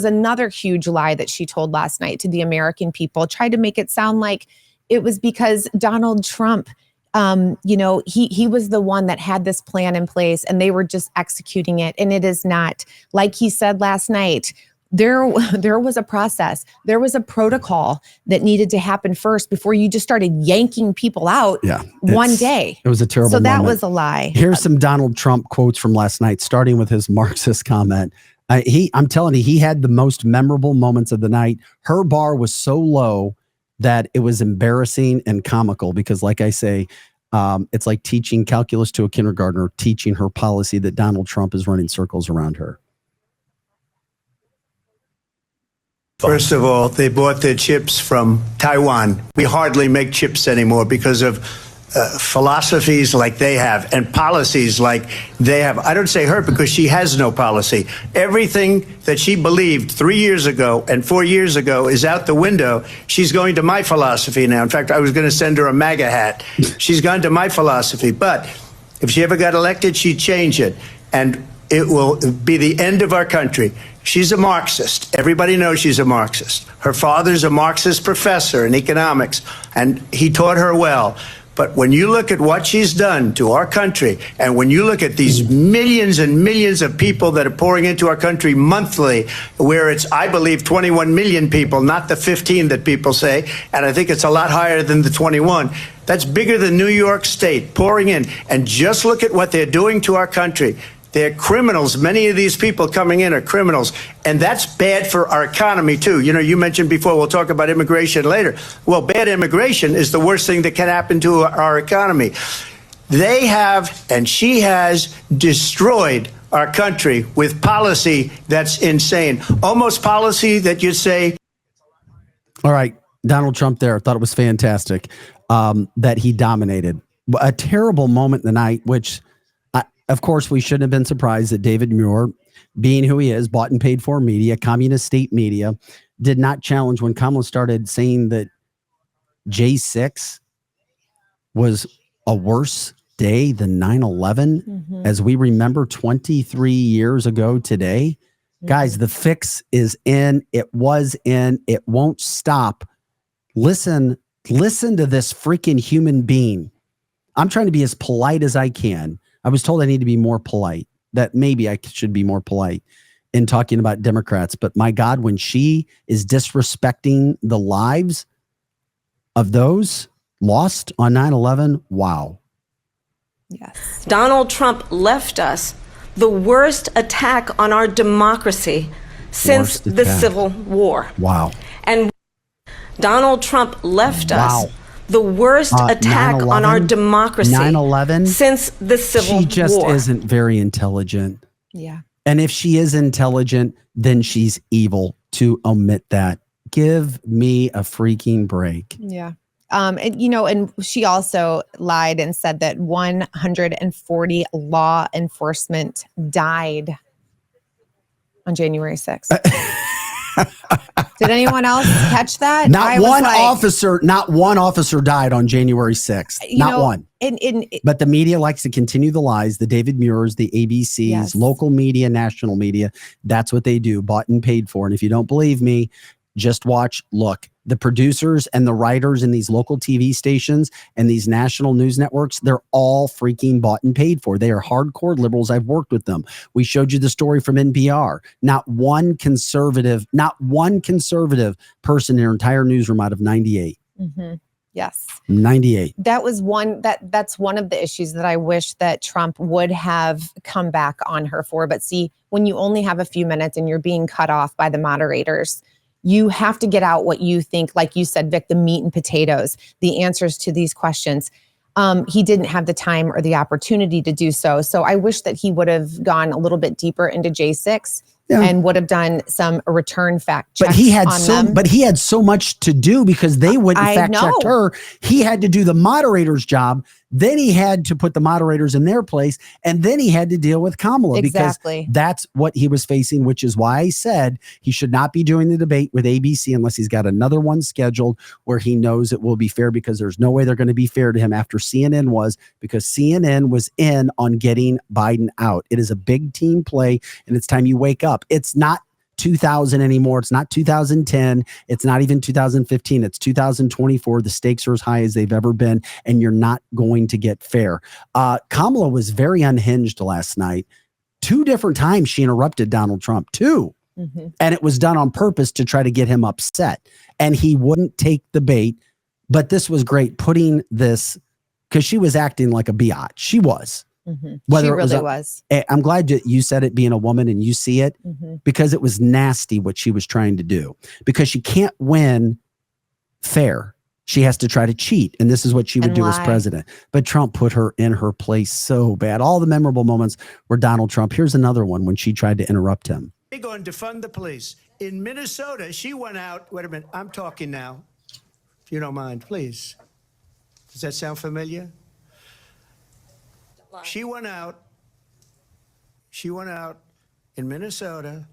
another huge lie that she told last night to the American people, tried to make it sound like it was because Donald Trump, he was the one that had this plan in place and they were just executing it. And it is not. Like he said last night, there was a process. There was a protocol that needed to happen first before you just started yanking people out one day. It was a terrible moment. That was a lie. Here's some Donald Trump quotes from last night, starting with his Marxist comment. I'm telling you, he had the most memorable moments of the night. Her bar was so low that it was embarrassing and comical because, like I say, it's like teaching calculus to a kindergartner, teaching her policy that Donald Trump is running circles around her. First of all, they bought their chips from Taiwan. We hardly make chips anymore because of philosophies like they have and policies like they have. I don't say her because she has no policy. Everything that she believed 3 years ago and 4 years ago is out the window. She's going to my philosophy now. In fact, I was going to send her a MAGA hat. She's gone to my philosophy. But if she ever got elected, she'd change it. And it will be the end of our country. She's a Marxist. Everybody knows she's a Marxist. Her father's a Marxist professor in economics, and he taught her well. But when you look at what she's done to our country, and when you look at these millions and millions of people that are pouring into our country monthly, where it's, I believe, 21 million people, not the 15 that people say, and I think it's a lot higher than the 21. That's bigger than New York State pouring in. And just look at what they're doing to our country. They're criminals. Many of these people coming in are criminals. And that's bad for our economy, too. You know, you mentioned before, we'll talk about immigration later. Well, bad immigration is the worst thing that can happen to our economy. They have, and she has, destroyed our country with policy that's insane. Almost policy that you'd say. All right. Donald Trump there. Thought it was fantastic that he dominated. A terrible moment in the night, which... Of course, we shouldn't have been surprised that David Muir, being who he is, bought and paid for media, communist state media, did not challenge when Kamala started saying that J6 was a worse day than 9/11, as we remember 23 years ago today. Guys, the fix is in. It was in. It won't stop. Listen to this freaking human being. I'm trying to be as polite as I can. I was told I need to be more polite. that maybe I should be more polite in talking about Democrats, but my God, when she is disrespecting the lives of those lost on 9/11, wow. Yes. Donald Trump left us the worst attack on our democracy since the Civil War. Wow. And Donald Trump left Wow. us the worst attack on our democracy 9/11 since the Civil War. She just isn't very intelligent. Yeah. And if she is intelligent, then she's evil to omit that. Give me a freaking break. Yeah. And, you know, and she also lied and said that 140 law enforcement died on January 6th. Did anyone else catch that? Not one officer died on January 6th. Not one. But the media likes to continue the lies. The David Muirs, the ABCs, Yes. local media, national media. That's what they do, bought and paid for. And if you don't believe me, just watch, look, the producers and the writers in these local TV stations and these national news networks, they're all freaking bought and paid for. They are hardcore liberals. I've worked with them. We showed you the story from NPR. Not one conservative person in their entire newsroom out of 98. Mm-hmm. Yes. 98. That was that's one of the issues that I wish that Trump would have come back on her for. But see, when you only have a few minutes and you're being cut off by the moderators, you have to get out what you think, like you said, Vic, the meat and potatoes, the answers to these questions. He didn't have the time or the opportunity to do so. So I wish that he would have gone a little bit deeper into J6 and would have done some return fact checks. But he had so much to do because they wouldn't fact check her. He had to do the moderator's job. Then he had to put the moderators in their place. And then he had to deal with Kamala because that's what he was facing, which is why I said he should not be doing the debate with ABC unless he's got another one scheduled where he knows it will be fair, because there's no way they're going to be fair to him after CNN was, because CNN was in on getting Biden out. It is a big team play, and it's time you wake up. It's not 2000 anymore. It's not 2010. It's not even 2015. It's 2024. The stakes are as high as they've ever been, and you're not going to get fair. Kamala was very unhinged last night. 2 different times she interrupted Donald Trump, 2. Mm-hmm. And it was done on purpose to try to get him upset. And he wouldn't take the bait. But this was great, putting this, because she was acting like a biatch. She was. Mm-hmm. She really was. I'm glad that you said it, being a woman, and you see it, because it was nasty what she was trying to do, because she can't win fair. She has to try to cheat. And this is what she would do as president. But Trump put her in her place so bad. All the memorable moments were Donald Trump. Here's another one when she tried to interrupt him. They're going to defund the police. In Minnesota, she went out. Wait a minute. I'm talking now. If you don't mind, please. Does that sound familiar? She went out in Minnesota.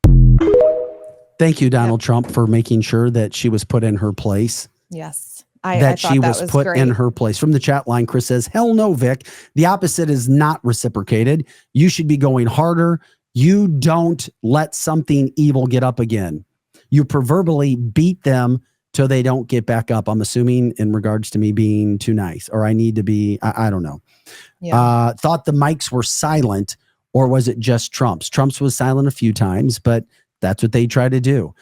Thank you, Donald Trump, for making sure that she was put in her place. Yes. I she was put great. in her place. From the chat line, Chris says, hell no, Vic. The opposite is not reciprocated. You should be going harder. You don't let something evil get up again. You proverbially beat them till they don't get back up. I'm assuming in regards to me being too nice, or I need to be, I don't know. Yeah. Thought the mics were silent, or was it just Trump's? Trump's was silent a few times, but that's what they try to do.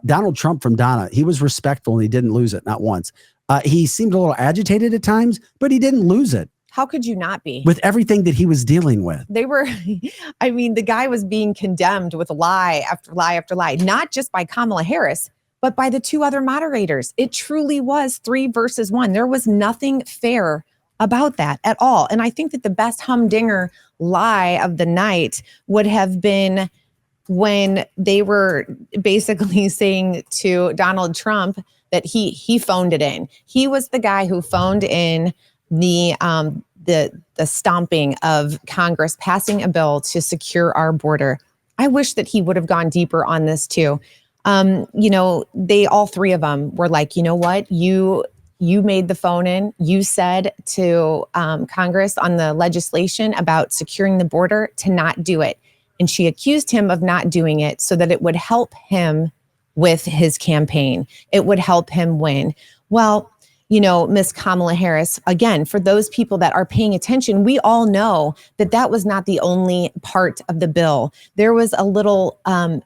Donald Trump from Donna, he was respectful and he didn't lose it, not once. He seemed a little agitated at times, but he didn't lose it. How could you not be? With everything that he was dealing with. They were, I mean, the guy was being condemned with lie after lie after lie, not just by Kamala Harris, but by the 2 other moderators. It truly was 3 versus 1. There was nothing fair about that at all. And I think that the best humdinger lie of the night would have been when they were basically saying to Donald Trump that he phoned it in. He was the guy who phoned in the stomping of Congress passing a bill to secure our border. I wish that he would have gone deeper on this too. All 3 of them were like, you know what, you made the phone in. You said to Congress on the legislation about securing the border to not do it. And she accused him of not doing it so that it would help him with his campaign. It would help him win. Well, Miss Kamala Harris, again, for those people that are paying attention, we all know that that was not the only part of the bill. There was a little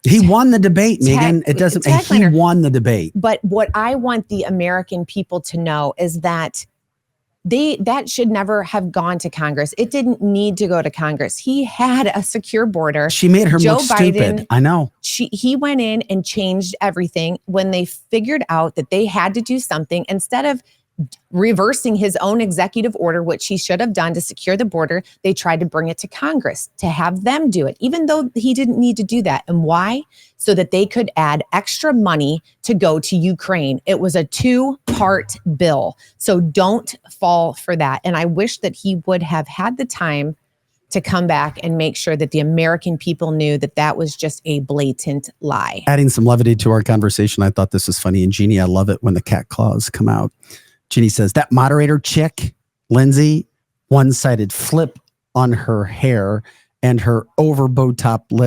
he won the debate, Megan. It doesn't he won the debate. But what I want the American people to know is that that should never have gone to Congress. It didn't need to go to Congress. He had a secure border. She made her look stupid. I know. He went in and changed everything when they figured out that they had to do something. Instead of reversing his own executive order, which he should have done to secure the border, they tried to bring it to Congress to have them do it, even though he didn't need to do that. And why? So that they could add extra money to go to Ukraine. It was a 2-part bill. So don't fall for that. And I wish that he would have had the time to come back and make sure that the American people knew that that was just a blatant lie. Adding some levity to our conversation, I thought this was funny. And Jeannie, I love it when the cat claws come out. Jeannie says, that moderator chick, Lindsay, one-sided flip on her hair and her over-Botoxed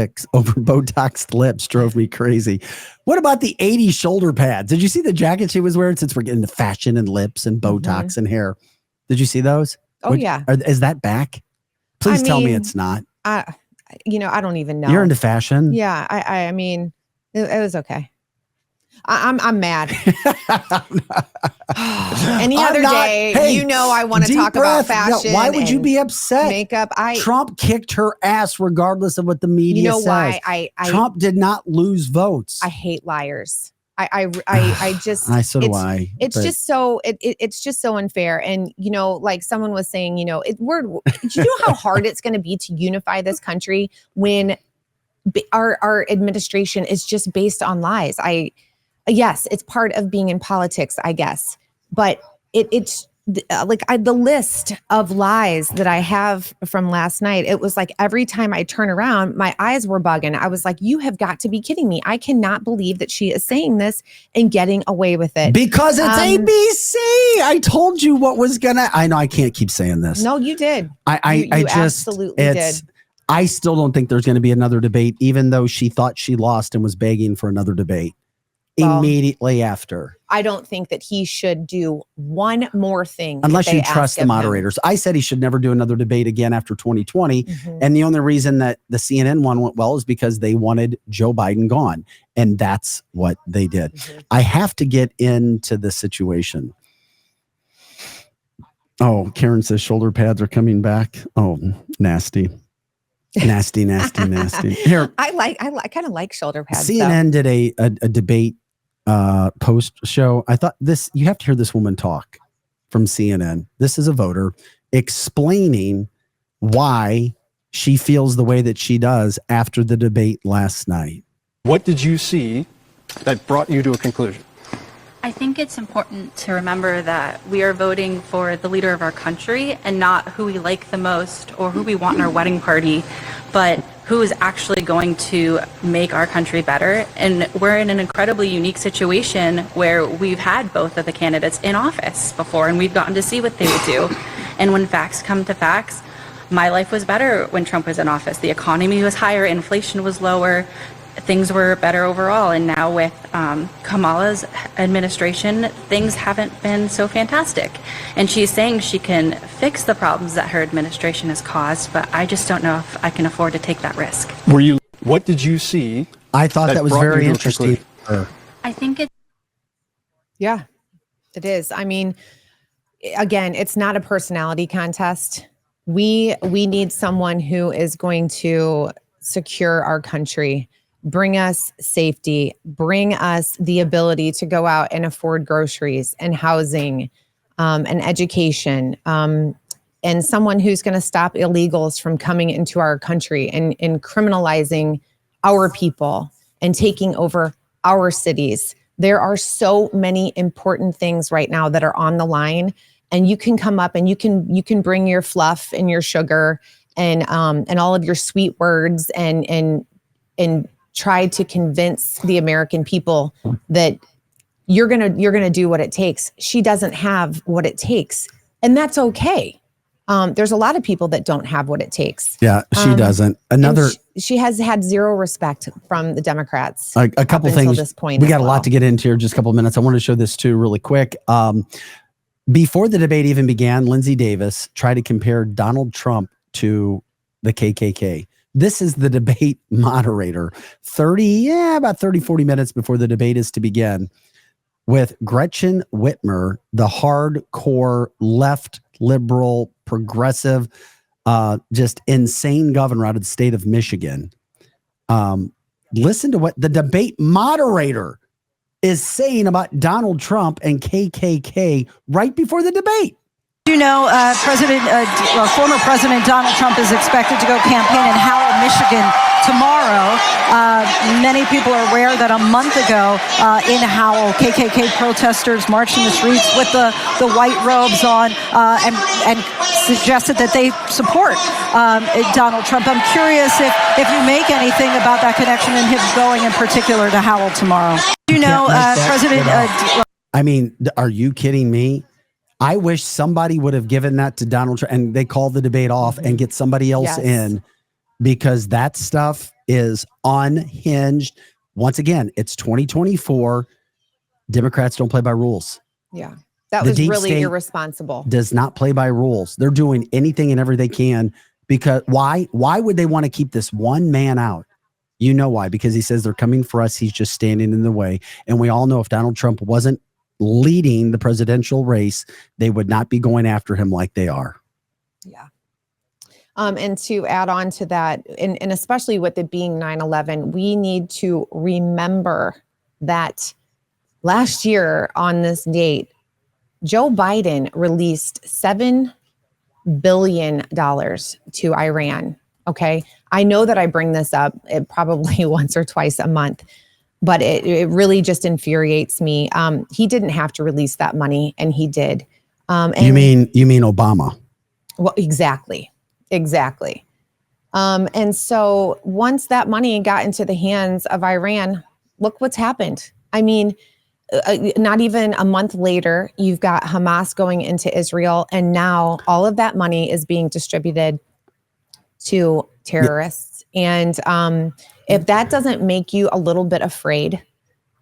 lips drove me crazy. What about the 80s shoulder pads? Did you see the jacket she was wearing, since we're getting to fashion and lips and Botox and hair? Did you see those? Oh, yeah. Is that back? Please tell me it's not. I don't even know. You're into fashion? Yeah. I mean, it was okay. I'm mad. Any other day, hey, I want to talk about fashion. No, why would you be upset? Makeup. Trump kicked her ass regardless of what the media says. Why? Trump did not lose votes. I hate liars. I just. So do I. It's just so it's just so unfair. And like someone was saying, do you know how hard it's going to be to unify this country when our administration is just based on lies? Yes, it's part of being in politics, I guess, but it's the list of lies that I have from last night. It was like every time I turn around, my eyes were bugging. I was like, you have got to be kidding me. I cannot believe that she is saying this and getting away with it. Because it's ABC. I told you what was I know I can't keep saying this. No, you did. I just absolutely did. I still don't think there's going to be another debate, even though she thought she lost and was begging for another debate. Immediately after. I don't think that he should do one more thing. Unless you trust the moderators. I said he should never do another debate again after 2020. Mm-hmm. And the only reason that the CNN one went well is because they wanted Joe Biden gone. And that's what they did. Mm-hmm. I have to get into the situation. Oh, Karen says shoulder pads are coming back. Oh, nasty. Nasty. Here, I kind of like shoulder pads. CNN did a debate post show. I thought you have to hear this woman talk from CNN. This is a voter explaining why she feels the way that she does after the debate last night. What did you see that brought you to a conclusion? I think it's important to remember that we are voting for the leader of our country and not who we like the most or who we want in our wedding party, but who is actually going to make our country better. And we're in an incredibly unique situation where we've had both of the candidates in office before, and we've gotten to see what they would do. And when facts come to facts, my life was better when Trump was in office. The economy was higher, inflation was lower, things were better overall. And now with Kamala's administration, things haven't been so fantastic. And she's saying she can fix the problems that her administration has caused, but I just don't know if I can afford to take that risk. What did you see? I thought that was very interesting. I think it's. Yeah, it is. I mean, again, it's not a personality contest. We need someone who is going to secure our country, bring us safety, bring us the ability to go out and afford groceries and housing and education, and someone who's going to stop illegals from coming into our country and criminalizing our people and taking over our cities. There are so many important things right now that are on the line, and you can come up and you can bring your fluff and your sugar and all of your sweet words and try to convince the American people that you're gonna do what it takes. She doesn't have what it takes, and that's okay. There's a lot of people that don't have what it takes. Yeah, she doesn't. She has had zero respect from the Democrats. A couple things. This point we got a lot to get into here. Just a couple of minutes. I want to show this too really quick. Before the debate even began, Lindsey Davis tried to compare Donald Trump to the KKK. This is the debate moderator, about 30, 40 minutes before the debate is to begin, with Gretchen Whitmer, the hardcore left, liberal, progressive, just insane governor out of the state of Michigan. Listen to what the debate moderator is saying about Donald Trump and KKK right before the debate. You know, former President Donald Trump is expected to go campaign in Howell, Michigan tomorrow. Many people are aware that a month ago in Howell, KKK protesters marched in the streets with the white robes on and suggested that they support Donald Trump. I'm curious if you make anything about that connection and him going in particular to Howell tomorrow. You know, I mean, are you kidding me? I wish somebody would have given that to Donald Trump and they call the debate off and get somebody else in, because that stuff is unhinged. Once again, it's 2024. Democrats don't play by rules. Yeah. That was really irresponsible. Does not play by rules. They're doing anything and everything they can, because why would they want to keep this one man out? You know why? Because he says they're coming for us. He's just standing in the way. And we all know if Donald Trump wasn't leading the presidential race, they would not be going after him like they are. Yeah. And to add on to that, and especially with it being 9/11, we need to remember that last year on this date, Joe Biden released $7 billion to Iran. Okay. I know that I bring this up probably once or twice a month, but it really just infuriates me. He didn't have to release that money, and he did. And you mean Obama? Well, exactly. And so once that money got into the hands of Iran, look what's happened. I mean, not even a month later, you've got Hamas going into Israel, and now all of that money is being distributed to terrorists. And if that doesn't make you a little bit afraid,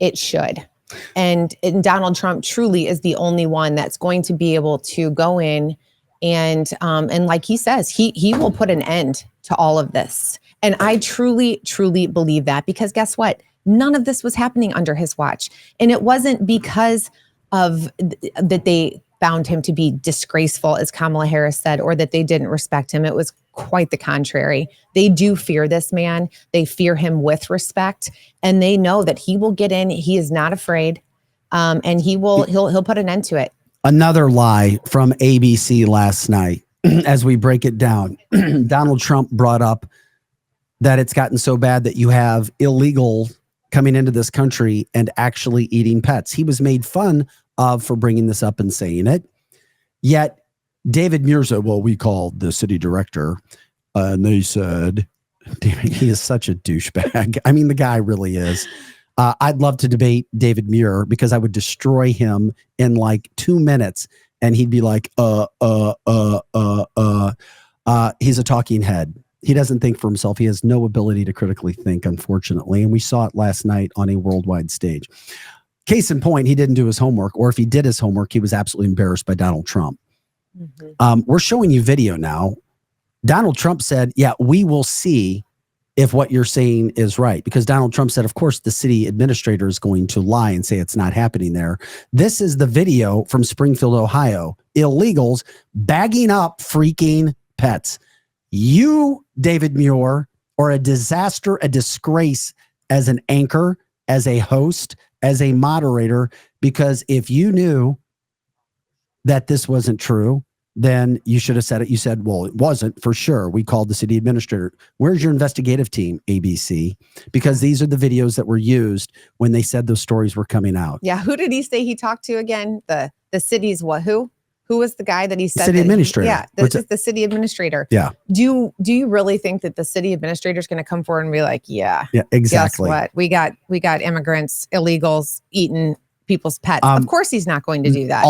it should. And Donald Trump truly is the only one that's going to be able to go in and like he says, he will put an end to all of this. And I truly, truly believe that, because guess what? None of this was happening under his watch. And it wasn't because of that they found him to be disgraceful, as Kamala Harris said, or that they didn't respect him. It was quite the contrary. They do fear this man. They fear him with respect, and they know that he will get in. He is not afraid, and he'll put an end to it. Another lie from ABC last night. As we break it down, Donald Trump brought up that it's gotten so bad that you have illegal coming into this country and actually eating pets. He was made fun of for bringing this up and saying it. Yet David Muir said, well, we called the city director and they said, damn it, he is such a douchebag. I mean, the guy really is. I'd love to debate David Muir, because I would destroy him in like 2 minutes. And he'd be like, he's a talking head. He doesn't think for himself. He has no ability to critically think, unfortunately. And we saw it last night on a worldwide stage. Case in point, he didn't do his homework, or if he did his homework, he was absolutely embarrassed by Donald Trump. Mm-hmm. We're showing you video now. Donald Trump said, yeah, we will see if what you're saying is right, because Donald Trump said, of course, the city administrator is going to lie and say it's not happening there. This is the video from Springfield, Ohio. Illegals bagging up freaking pets. You, David Muir, are a disaster, a disgrace as an anchor, as a host, as a moderator, because if you knew that this wasn't true, then you should have said it. You said, well, it wasn't for sure. We called the city administrator. Where's your investigative team, ABC? Because these are the videos that were used when they said those stories were coming out. Yeah. Who did he say he talked to again? The city's what? Who was the guy that he said? City administrator. Yeah. This is the city administrator. Yeah. Do you really think that the city administrator is going to come forward and be like, yeah, exactly. Guess what? We got immigrants, illegals eating people's pets. Of course he's not going to do that.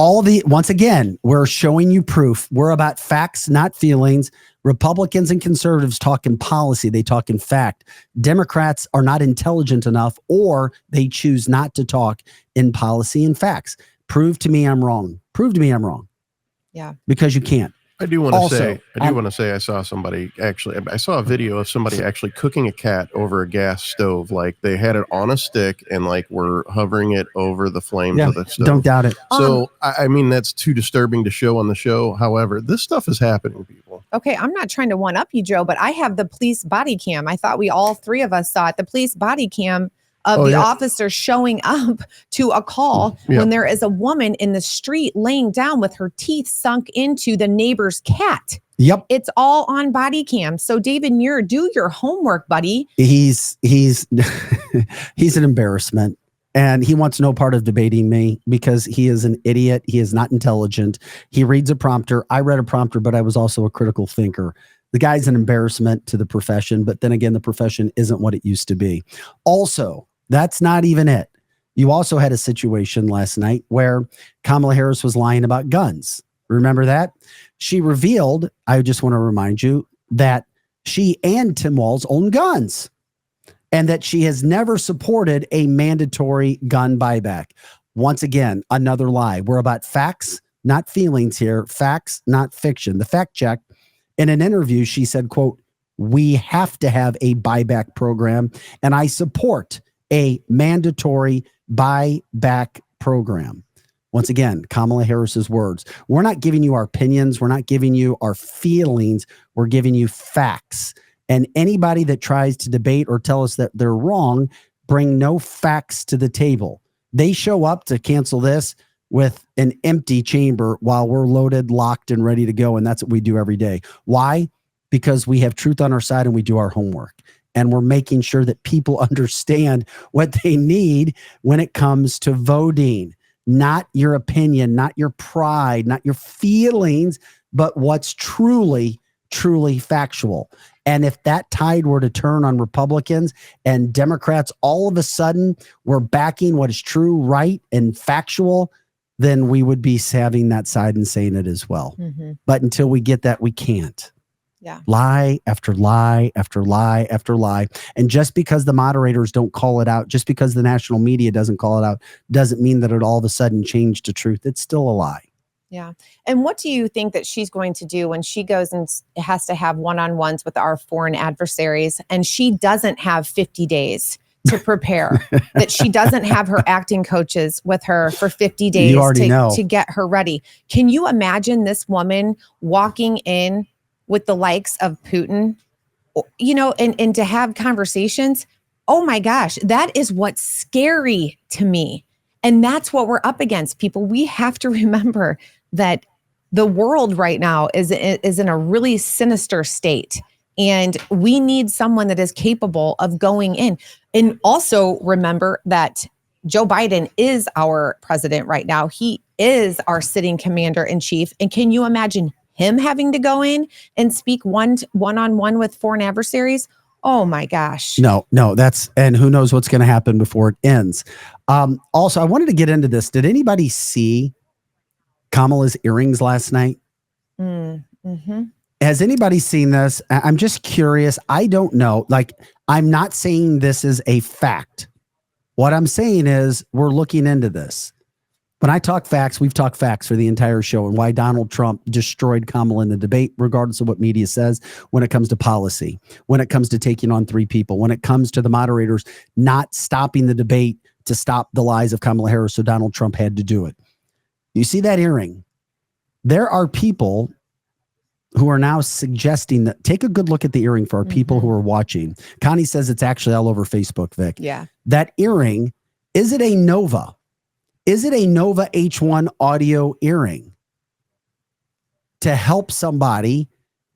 Once again, we're showing you proof. We're about facts, not feelings. Republicans and conservatives talk in policy. They talk in fact. Democrats are not intelligent enough, or they choose not to talk in policy and facts. Prove to me I'm wrong. Prove to me I'm wrong. Yeah. Because you can't. I do want to Also, say, I saw I saw a video of somebody actually cooking a cat over a gas stove. Like they had it on a stick and like were hovering it over the flames of the stove. Don't doubt it. So, I mean, that's too disturbing to show on the show. However, this stuff is happening, people. Okay, I'm not trying to one up you, Joe, but I have the police body cam. I thought we all three of us saw it. The police body cam of the officer showing up to a call when there is a woman in the street laying down with her teeth sunk into the neighbor's cat. Yep. It's all on body cam. So David Muir, do your homework, buddy. He's he's an embarrassment. And he wants no part of debating me because he is an idiot. He is not intelligent. He reads a prompter. I read a prompter, but I was also a critical thinker. The guy's an embarrassment to the profession. But then again, the profession isn't what it used to be. Also, that's not even it. You also had a situation last night where Kamala Harris was lying about guns. Remember that? She revealed, I just want to remind you, that she and Tim Walz own guns and that she has never supported a mandatory gun buyback. Once again, another lie. We're about facts, not feelings here. Facts, not fiction. The fact check, in an interview, she said, quote, "We have to have a buyback program, and I support a mandatory buyback program." Once again, Kamala Harris's words. We're not giving you our opinions. We're not giving you our feelings. We're giving you facts. And anybody that tries to debate or tell us that they're wrong, bring no facts to the table. They show up to cancel this with an empty chamber while we're loaded, locked, and ready to go. And that's what we do every day. Why? Because we have truth on our side and we do our homework. And we're making sure that people understand what they need when it comes to voting. Not your opinion, not your pride, not your feelings, but what's truly factual. And if that tide were to turn on Republicans and Democrats, all of a sudden were backing what is true, right, and factual, then we would be having that side and saying it as well. Mm-hmm. But until we get that, we can't. Yeah. Lie after lie after lie after lie. And just because the moderators don't call it out, just because the national media doesn't call it out, doesn't mean that it all of a sudden changed to truth. It's still a lie. Yeah. And what do you think that she's going to do when she goes and has to have one-on-ones with our foreign adversaries and she doesn't have 50 days to prepare, that she doesn't have her acting coaches with her for 50 days to get her ready? Can you imagine this woman walking in with the likes of Putin, you know, and to have conversations? Oh my gosh, that is what's scary to me. And that's what we're up against, people. We have to remember that the world right now is in a really sinister state. And we need someone that is capable of going in. And also remember that Joe Biden is our president right now. He is our sitting commander in chief. And can you imagine him having to go in and speak one-on-one with foreign adversaries? Oh my gosh. No, and who knows what's going to happen before it ends. Also, I wanted to get into this. Did anybody see Kamala's earrings last night? Mm-hmm. Has anybody seen this? I'm just curious. I don't know. Like, I'm not saying this is a fact. What I'm saying is we're looking into this. When I talk facts, we've talked facts for the entire show and why Donald Trump destroyed Kamala in the debate, regardless of what media says, when it comes to policy, when it comes to taking on three people, when it comes to the moderators not stopping the debate to stop the lies of Kamala Harris, so Donald Trump had to do it. You see that earring? There are people who are now suggesting that, take a good look at the earring for our people who are watching. Connie says it's actually all over Facebook, Vic. Yeah. That earring, is it a Nova? Is it a Nova H1 audio earring to help somebody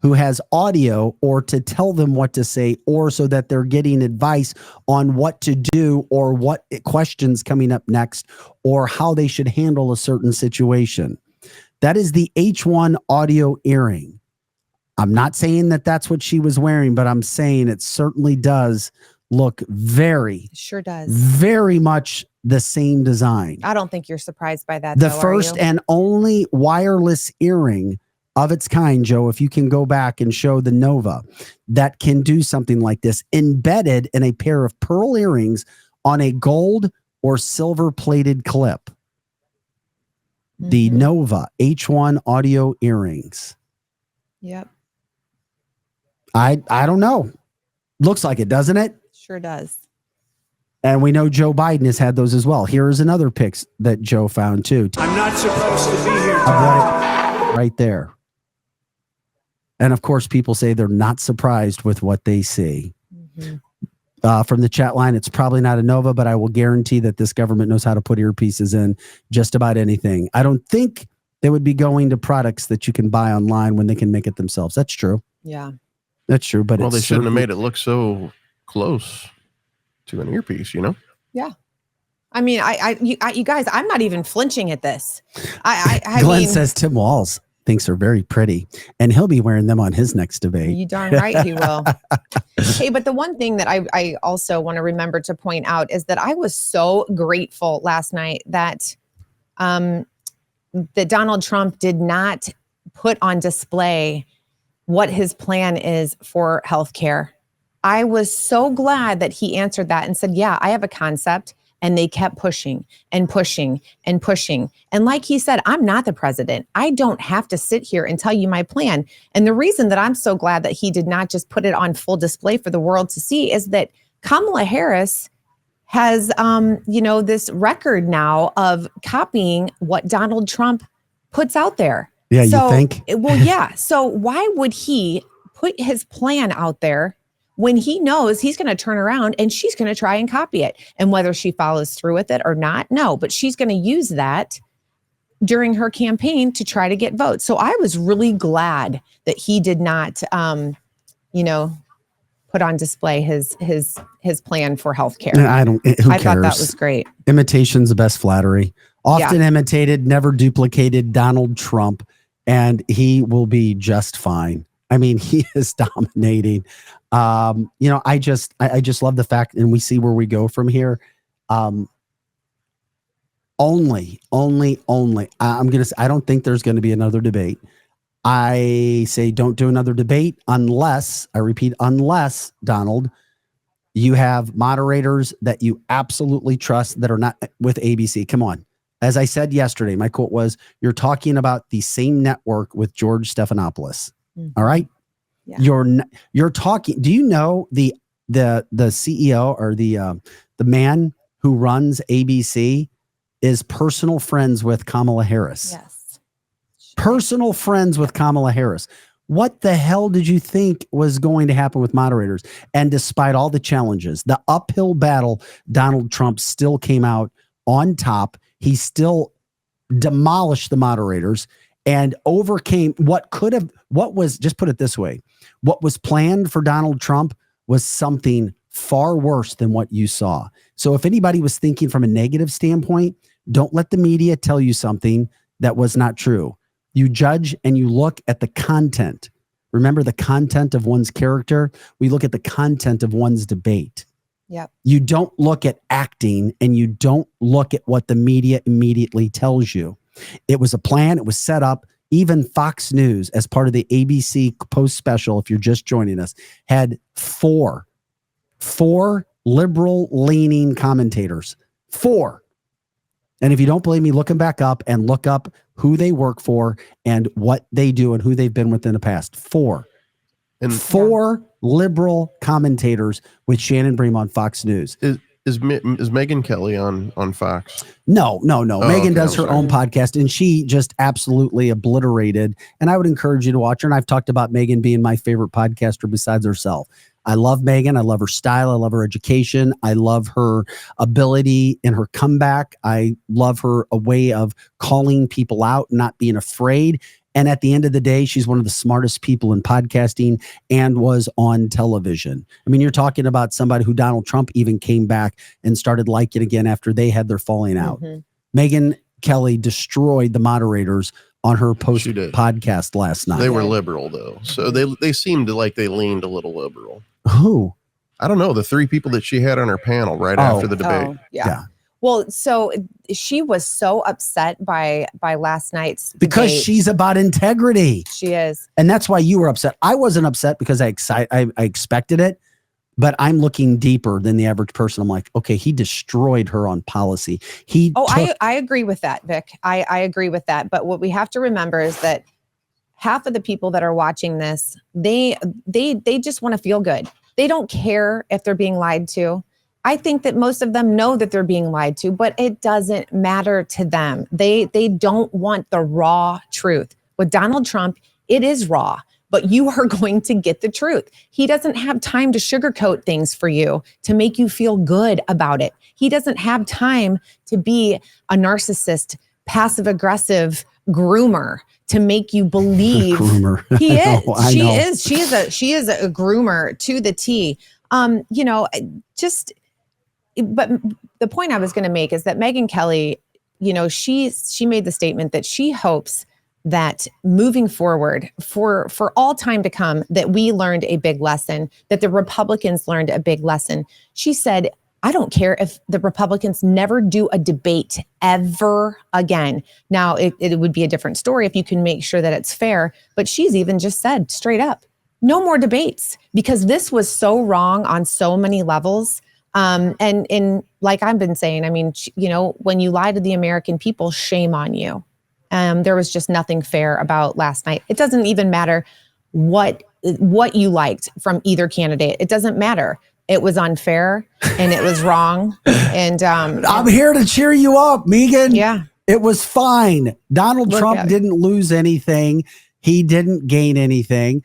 who has audio, or to tell them what to say, or so that they're getting advice on what to do or what questions coming up next or how they should handle a certain situation? That is the H1 audio earring. I'm not saying that that's what she was wearing, but I'm saying it certainly does look very much the same design. I don't think you're surprised by that. The first and only wireless earring of its kind, Joe, if you can go back and show the Nova that can do something like this, embedded in a pair of pearl earrings on a gold or silver plated clip. the Nova H1 audio earrings. Yep. I don't know. Looks like it, doesn't it? Sure does. And we know Joe Biden has had those as well. Here's another pic that Joe found too. I'm not supposed to be here. Right there. And of course, people say they're not surprised with what they see. From the chat line, it's probably not a Nova, but I will guarantee that this government knows how to put earpieces in just about anything. I don't think they would be going to products that you can buy online when they can make it themselves. That's true. Yeah. That's true. But they shouldn't have made it look so close to an earpiece, you know? Yeah. I mean, you guys, I'm not even flinching at this. Glenn says Tim Walz thinks they're very pretty, and he'll be wearing them on his next debate. You darn right he will. Hey, but the one thing that I also want to remember to point out is that I was so grateful last night that that Donald Trump did not put on display what his plan is for healthcare. I was so glad that he answered that and said, yeah, I have a concept. And they kept pushing and pushing and pushing. And like he said, I'm not the president. I don't have to sit here and tell you my plan. And the reason that I'm so glad that he did not just put it on full display for the world to see is that Kamala Harris has, this record now of copying what Donald Trump puts out there. Yeah, you think? Well, yeah. So why would he put his plan out there when he knows he's going to turn around and she's going to try and copy it? And whether she follows through with it or not, no, but she's going to use that during her campaign to try to get votes. So I was really glad that he did not, put on display his plan for healthcare. I thought that was great. Imitation's the best flattery. Often imitated, never duplicated. Donald Trump, and he will be just fine. I mean, he is dominating. I just love the fact, and we see where we go from here. Only. I'm going to say, I don't think there's going to be another debate. I say, don't do another debate unless, I repeat, unless, Donald, you have moderators that you absolutely trust that are not with ABC. Come on. As I said yesterday, my quote was, you're talking about the same network with George Stephanopoulos. All right. Yeah. You're talking. Do you know the CEO or the man who runs ABC is personal friends with Kamala Harris? Yes. Personal friends with Kamala Harris. What the hell did you think was going to happen with moderators? And despite all the challenges, the uphill battle, Donald Trump still came out on top. He still demolished the moderators and overcame what was, just put it this way, what was planned for Donald Trump was something far worse than what you saw. So if anybody was thinking from a negative standpoint, don't let the media tell you something that was not true. You judge and you look at the content. Remember the content of one's character. We look at the content of one's debate. Yep. You don't look at acting and you don't look at what the media immediately tells you. It was a plan. It was set up. Even Fox News, as part of the ABC post special, if you're just joining us, had four liberal leaning commentators. 4. And if you don't believe me, look them back up and look up who they work for and what they do and who they've been with in the past. 4. And 4 liberal commentators with Shannon Bream on Fox News. Is Megyn Kelly on Fox? No. Megyn does her own podcast, and she just absolutely obliterated. And I would encourage you to watch her. And I've talked about Megyn being my favorite podcaster besides herself. I love Megyn. I love her style. I love her education. I love her ability in her comeback. I love her a way of calling people out, not being afraid. And at the end of the day, she's one of the smartest people in podcasting and was on television. I mean, you're talking about somebody who Donald Trump even came back and started liking again after they had their falling out. Megyn Kelly destroyed the moderators on her post podcast last night. They were liberal, though. So they seemed like they leaned a little liberal. Who? I don't know. The 3 people that she had on her panel right after the debate. Yeah. Well, so she was so upset by last night's debate. Because she's about integrity. She is. And that's why you were upset. I wasn't upset because I expected it. but I'm looking deeper than the average person. I'm like, okay, he destroyed her on policy. I agree with that, Vic. I agree with that. But what we have to remember is that half of the people that are watching this, they just want to feel good. They don't care if they're being lied to. I think that most of them know that they're being lied to, but it doesn't matter to them. They don't want the raw truth. With Donald Trump, it is raw, but you are going to get the truth. He doesn't have time to sugarcoat things for you to make you feel good about it. He doesn't have time to be a narcissist, passive aggressive groomer to make you believe groomer. He is. She is. She is a groomer to the T. But the point I was going to make is that Megyn Kelly, she made the statement that she hopes that moving forward for all time to come, that we learned a big lesson, that the Republicans learned a big lesson. She said, I don't care if the Republicans never do a debate ever again. Now, it would be a different story if you can make sure that it's fair. But she's even just said straight up, no more debates, because this was so wrong on so many levels. And like I've been saying, I mean, when you lie to the American people, shame on you. There was just nothing fair about last night. It doesn't even matter what you liked from either candidate. It doesn't matter. It was unfair and it was wrong. And I'm here to cheer you up, Megan. Yeah. It was fine. Donald Trump didn't lose anything. He didn't gain anything.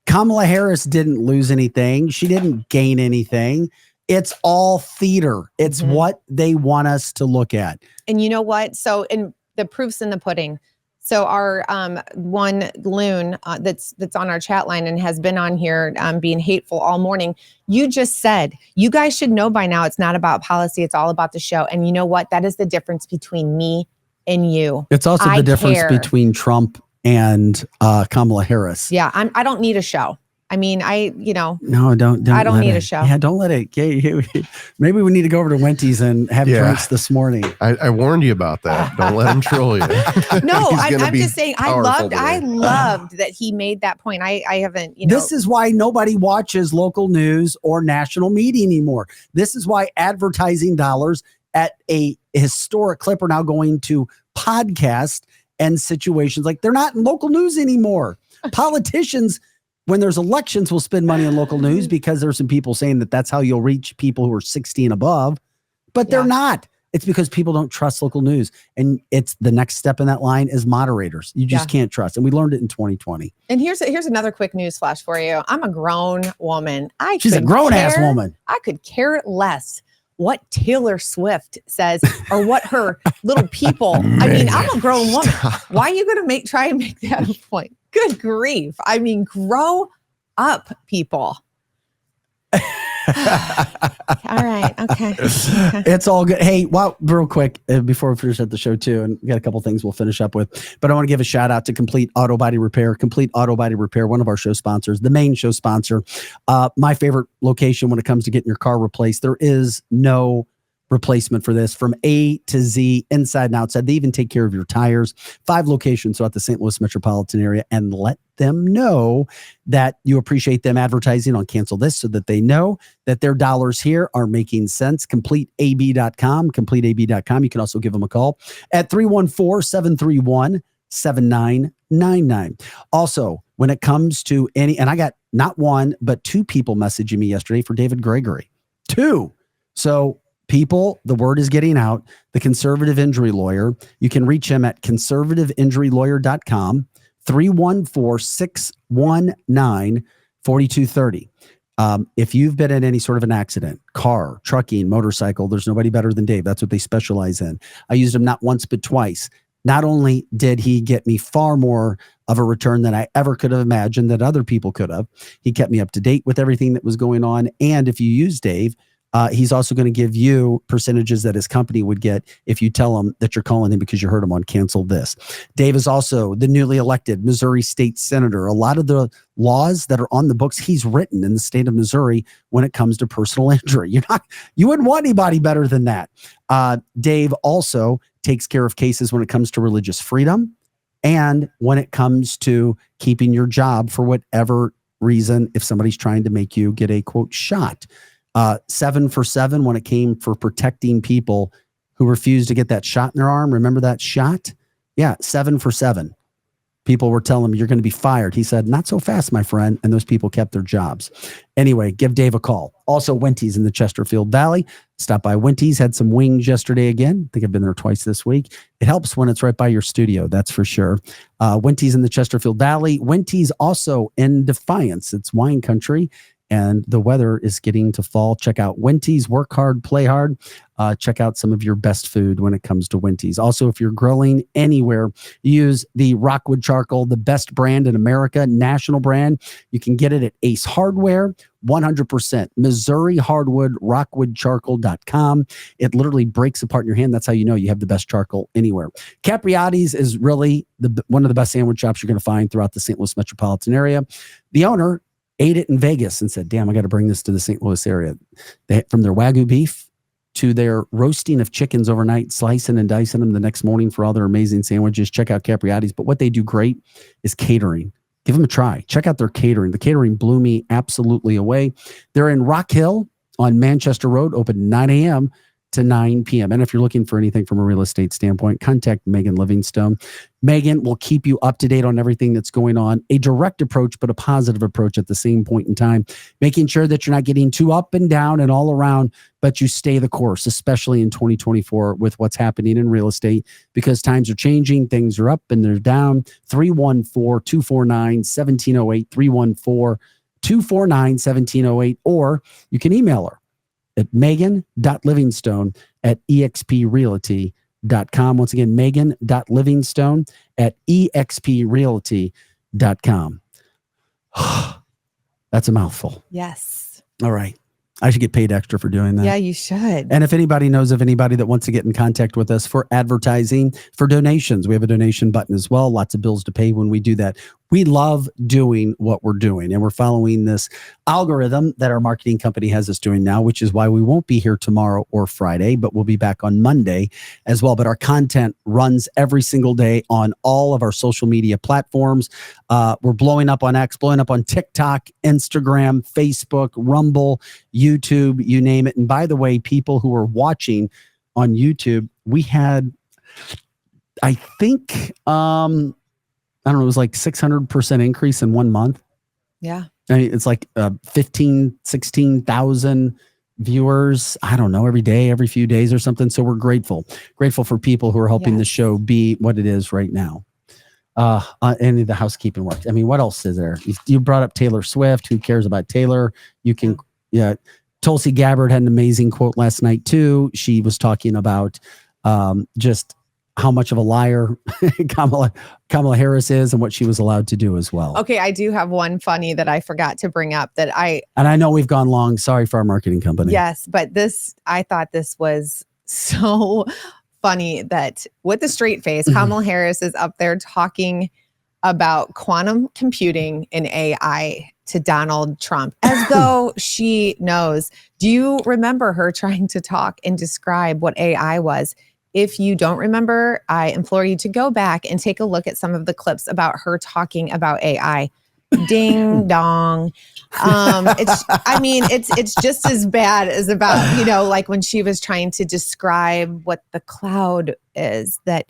Kamala Harris didn't lose anything. She didn't gain anything. It's all theater. It's what they want us to look at. And you know what? So, and the proof's in the pudding. So our one loon that's on our chat line and has been on here being hateful all morning. You just said, you guys should know by now it's not about policy. It's all about the show. And you know what? That is the difference between me and you. It's also the difference between Trump and Kamala Harris. Yeah, I don't need a show. I mean, No, don't. I don't need a show. Yeah, don't let it. Maybe we need to go over to Wendy's and have drinks this morning. I warned you about that. Don't let him troll you. No, I'm just saying. I loved that he made that point. I haven't. This is why nobody watches local news or national media anymore. This is why advertising dollars at a historic clip are now going to podcast and situations like they're not in local news anymore. Politicians, when there's elections, will spend money on local news because there's some people saying that that's how you'll reach people who are 60 and above, but they're not. It's because people don't trust local news. And it's the next step in that line is moderators. You just can't trust. And we learned it in 2020. And here's another quick news flash for you. I'm a grown woman. She's a grown ass woman. I could care less what Taylor Swift says or what her little people. I mean, I'm a grown woman. Why are you going to try and make that a point? Good grief. I mean, grow up, people. All right. Okay. It's all good. Hey, real quick, before we finish up the show too, and we got a couple things we'll finish up with, but I want to give a shout out to Complete Auto Body Repair. Complete Auto Body Repair, one of our show sponsors, the main show sponsor. My favorite location when it comes to getting your car replaced. There is no replacement for this, from A to Z, inside and outside. They even take care of your tires. 5 locations throughout the St. Louis metropolitan area, and let them know that you appreciate them advertising on Cancel This so that they know that their dollars here are making sense. CompleteAB.com, CompleteAB.com. You can also give them a call at 314-731-7999. Also, when it comes to and I got not one, but 2 people messaging me yesterday for David Gregory. 2. So, people, the word is getting out. The conservative injury lawyer. You can reach him at conservativeinjurylawyer.com, 314-619-4230. If you've been in any sort of an accident, car, trucking, motorcycle, there's nobody better than Dave. That's what they specialize in. I used him not once, but twice. Not only did he get me far more of a return than I ever could have imagined that other people could have, he kept me up to date with everything that was going on. And if you use Dave, he's also going to give you percentages that his company would get if you tell him that you're calling him because you heard him on Cancel This. Dave is also the newly elected Missouri State Senator. A lot of the laws that are on the books he's written in the state of Missouri when it comes to personal injury. You wouldn't want anybody better than that. Dave also takes care of cases when it comes to religious freedom and when it comes to keeping your job for whatever reason if somebody's trying to make you get a quote shot. 7 for 7 when it came for protecting people who refused to get that shot in their arm. Remember that shot? Yeah, 7 for 7. People were telling him, you're going to be fired. He said, not so fast, my friend. And those people kept their jobs. Anyway, give Dave a call. Also, Winty's in the Chesterfield Valley. Stop by Winty's. Had some wings yesterday again. I think I've been there twice this week. It helps when it's right by your studio. That's for sure. Winty's in the Chesterfield Valley. Winty's also in Defiance. It's wine country. And the weather is getting to fall. Check out Winty's. Work hard, play hard. Check out some of your best food when it comes to Winty's. Also, if you're grilling anywhere, use the Rockwood Charcoal, the best brand in America, national brand. You can get it at Ace Hardware, 100% Missouri hardwood, rockwoodcharcoal.com. It literally breaks apart in your hand. That's how you know you have the best charcoal anywhere. Capriati's is really one of the best sandwich shops you're going to find throughout the St. Louis metropolitan area. The owner ate it in Vegas and said, damn, I got to bring this to the St. Louis area. From their Wagyu beef to their roasting of chickens overnight, slicing and dicing them the next morning for all their amazing sandwiches. Check out Capriati's. But what they do great is catering. Give them a try. Check out their catering. The catering blew me absolutely away. They're in Rock Hill on Manchester Road, open 9 a.m. to 9 p.m. And if you're looking for anything from a real estate standpoint, contact Megan Livingstone. Megan will keep you up to date on everything that's going on. A direct approach, but a positive approach at the same point in time, making sure that you're not getting too up and down and all around, but you stay the course, especially in 2024 with what's happening in real estate, because times are changing, things are up and they're down. 314-249-1708, 314-249-1708, or you can email her at megan.livingstone@exprealty.com. Once again, megan.livingstone@exprealty.com. That's a mouthful. Yes. All right. I should get paid extra for doing that. Yeah, you should. And if anybody knows of anybody that wants to get in contact with us for advertising, for donations, we have a donation button as well. Lots of bills to pay when we do that. We love doing what we're doing, and we're following this algorithm that our marketing company has us doing now, which is why we won't be here tomorrow or Friday, but we'll be back on Monday as well. But our content runs every single day on all of our social media platforms. We're blowing up on X, blowing up on TikTok, Instagram, Facebook, Rumble, YouTube, you name it. And by the way, people who are watching on YouTube, we had, I think, I don't know, it was like 600% increase in 1 month. Yeah. I mean, it's like 16,000 viewers, I don't know, every day, every few days or something. So we're grateful for people who are helping the show be what it is right now. Any of the housekeeping work. I mean, what else is there? You brought up Taylor Swift. Who cares about Taylor? You can, Tulsi Gabbard had an amazing quote last night too. She was talking about just how much of a liar Kamala Harris is and what she was allowed to do as well. Okay, I do have one funny that I forgot to bring up and I know we've gone long. Sorry for our marketing company. Yes, but I thought this was so funny that with a straight face, Kamala Harris is up there talking about quantum computing and AI to Donald Trump as though she knows. Do you remember her trying to talk and describe what AI was? If you don't remember, I implore you to go back and take a look at some of the clips about her talking about AI. Ding dong. It's just as bad as about, like when she was trying to describe what the cloud is, that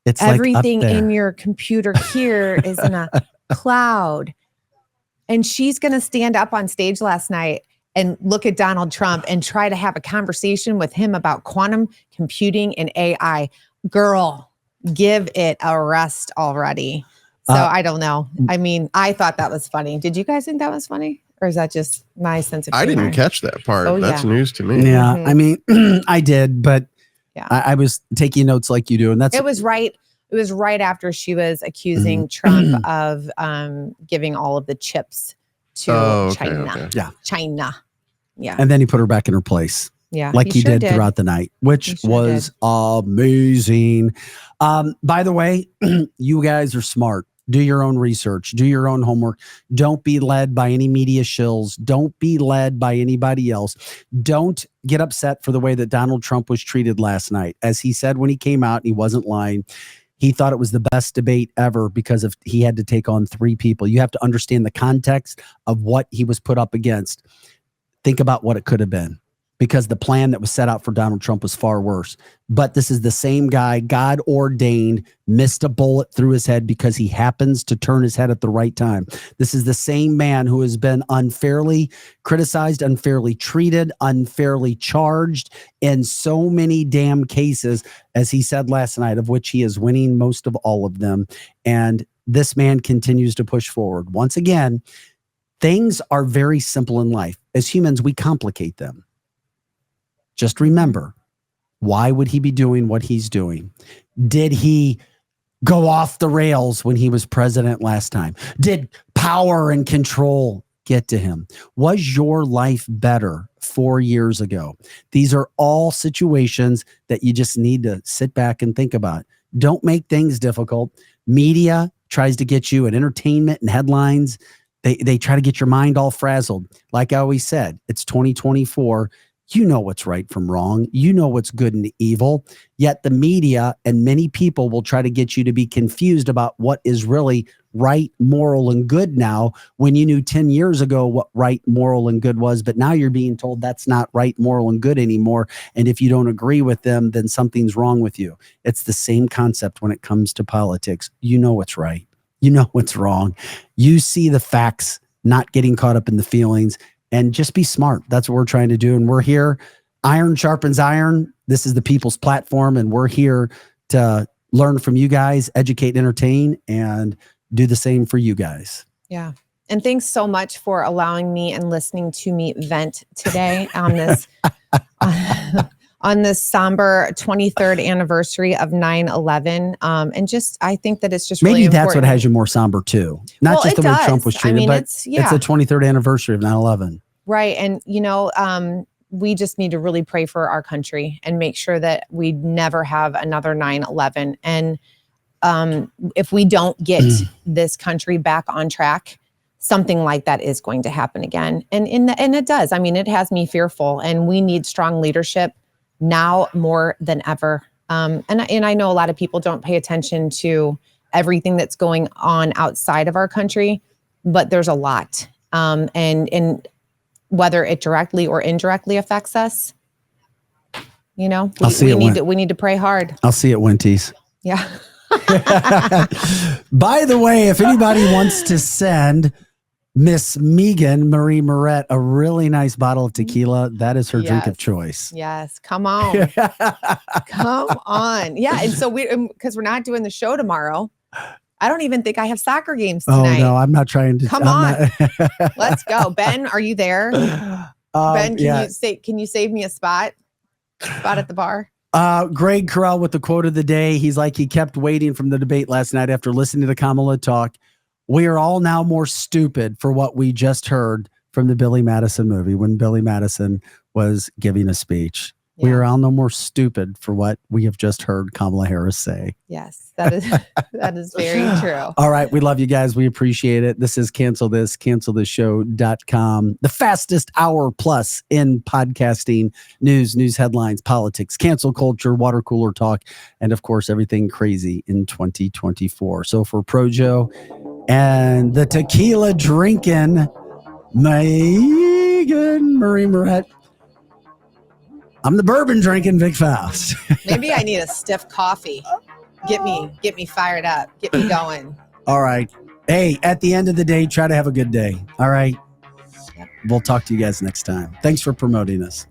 it's everything like in your computer here is in a cloud. And she's going to stand up on stage last night and look at Donald Trump and try to have a conversation with him about quantum computing and AI. Girl, give it a rest already. So I don't know. I mean, I thought that was funny. Did you guys think that was funny? Or is that just my sense of humor? I didn't catch that part. That's news to me. Yeah, I mean, I did, but I was taking notes like you do. And it was right. It was right after she was accusing Trump of giving all of the chips to China. Okay. Yeah. China. Yeah. And then he put her back in her place. Yeah. Like he did throughout the night, which was amazing. By the way, you guys are smart. Do your own research. Do your own homework. Don't be led by any media shills. Don't be led by anybody else. Don't get upset for the way that Donald Trump was treated last night. As he said when he came out, he wasn't lying. He thought it was the best debate ever because he had to take on 3 people. You have to understand the context of what he was put up against. Think about what it could have been, because the plan that was set out for Donald Trump was far worse. But this is the same guy, God ordained, missed a bullet through his head because he happens to turn his head at the right time. This is the same man who has been unfairly criticized, unfairly treated, unfairly charged in so many damn cases, as he said last night, of which he is winning most of all of them. And this man continues to push forward. Once again, things are very simple in life. As humans, we complicate them. Just remember, why would he be doing what he's doing? Did he go off the rails when he was president last time? Did power and control get to him? Was your life better 4 years ago? These are all situations that you just need to sit back and think about. Don't make things difficult. Media tries to get you at entertainment and headlines. They try to get your mind all frazzled. Like I always said, it's 2024. You know what's right from wrong. You know what's good and evil. Yet the media and many people will try to get you to be confused about what is really right, moral, and good now, when you knew 10 years ago what right, moral, and good was. But now you're being told that's not right, moral, and good anymore. And if you don't agree with them, then something's wrong with you. It's the same concept when it comes to politics. You know what's right. You know what's wrong. You see the facts, not getting caught up in the feelings. And just be smart. That's what we're trying to do. And we're here. Iron sharpens iron. This is the people's platform. And we're here to learn from you guys, educate, entertain, and do the same for you guys. Yeah. And thanks so much for allowing me and listening to me vent today on this on this somber 23rd anniversary of 9/11. And just, I think that it's just maybe really that's important. what has you more somber too. Not Well, just the it way does. Trump was treated, I mean, but it's the 23rd anniversary of 9/11. Right. And, we just need to really pray for our country and make sure that we never have another 9/11. And if we don't get this country back on track, something like that is going to happen again. And it does. I mean, it has me fearful, and we need strong leadership now more than ever. And I know a lot of people don't pay attention to everything that's going on outside of our country, but there's a lot. And whether it directly or indirectly affects us, we need to pray hard. I'll see it, Winties. Yeah. By the way, if anybody wants to send Miss Megan Marie Moret a really nice bottle of tequila, that is her drink of choice. Yes. Come on. Come on. Yeah. And so because we're not doing the show tomorrow, I don't even think I have soccer games tonight. Oh, no, I'm not trying to. Come on. Let's go. Ben, are you there? Ben, can you save me a spot at the bar? Greg Carell with the quote of the day. He's like, he kept waiting from the debate last night after listening to Kamala talk. We are all now more stupid for what we just heard from the Billy Madison movie when Billy Madison was giving a speech. Yeah. We are all no more stupid for what we have just heard Kamala Harris say. Yes, that is very true. All right. We love you guys. We appreciate it. This is cancelthisshow.com. The fastest hour plus in podcasting, news headlines, politics, cancel culture, water cooler talk, and of course, everything crazy in 2024. So for Projo and the tequila drinking Megan Marie Moret, I'm the bourbon drinking Vic Faust. Maybe I need a stiff coffee. Get me fired up. Get me going. All right. Hey, at the end of the day, try to have a good day. All right. We'll talk to you guys next time. Thanks for promoting us.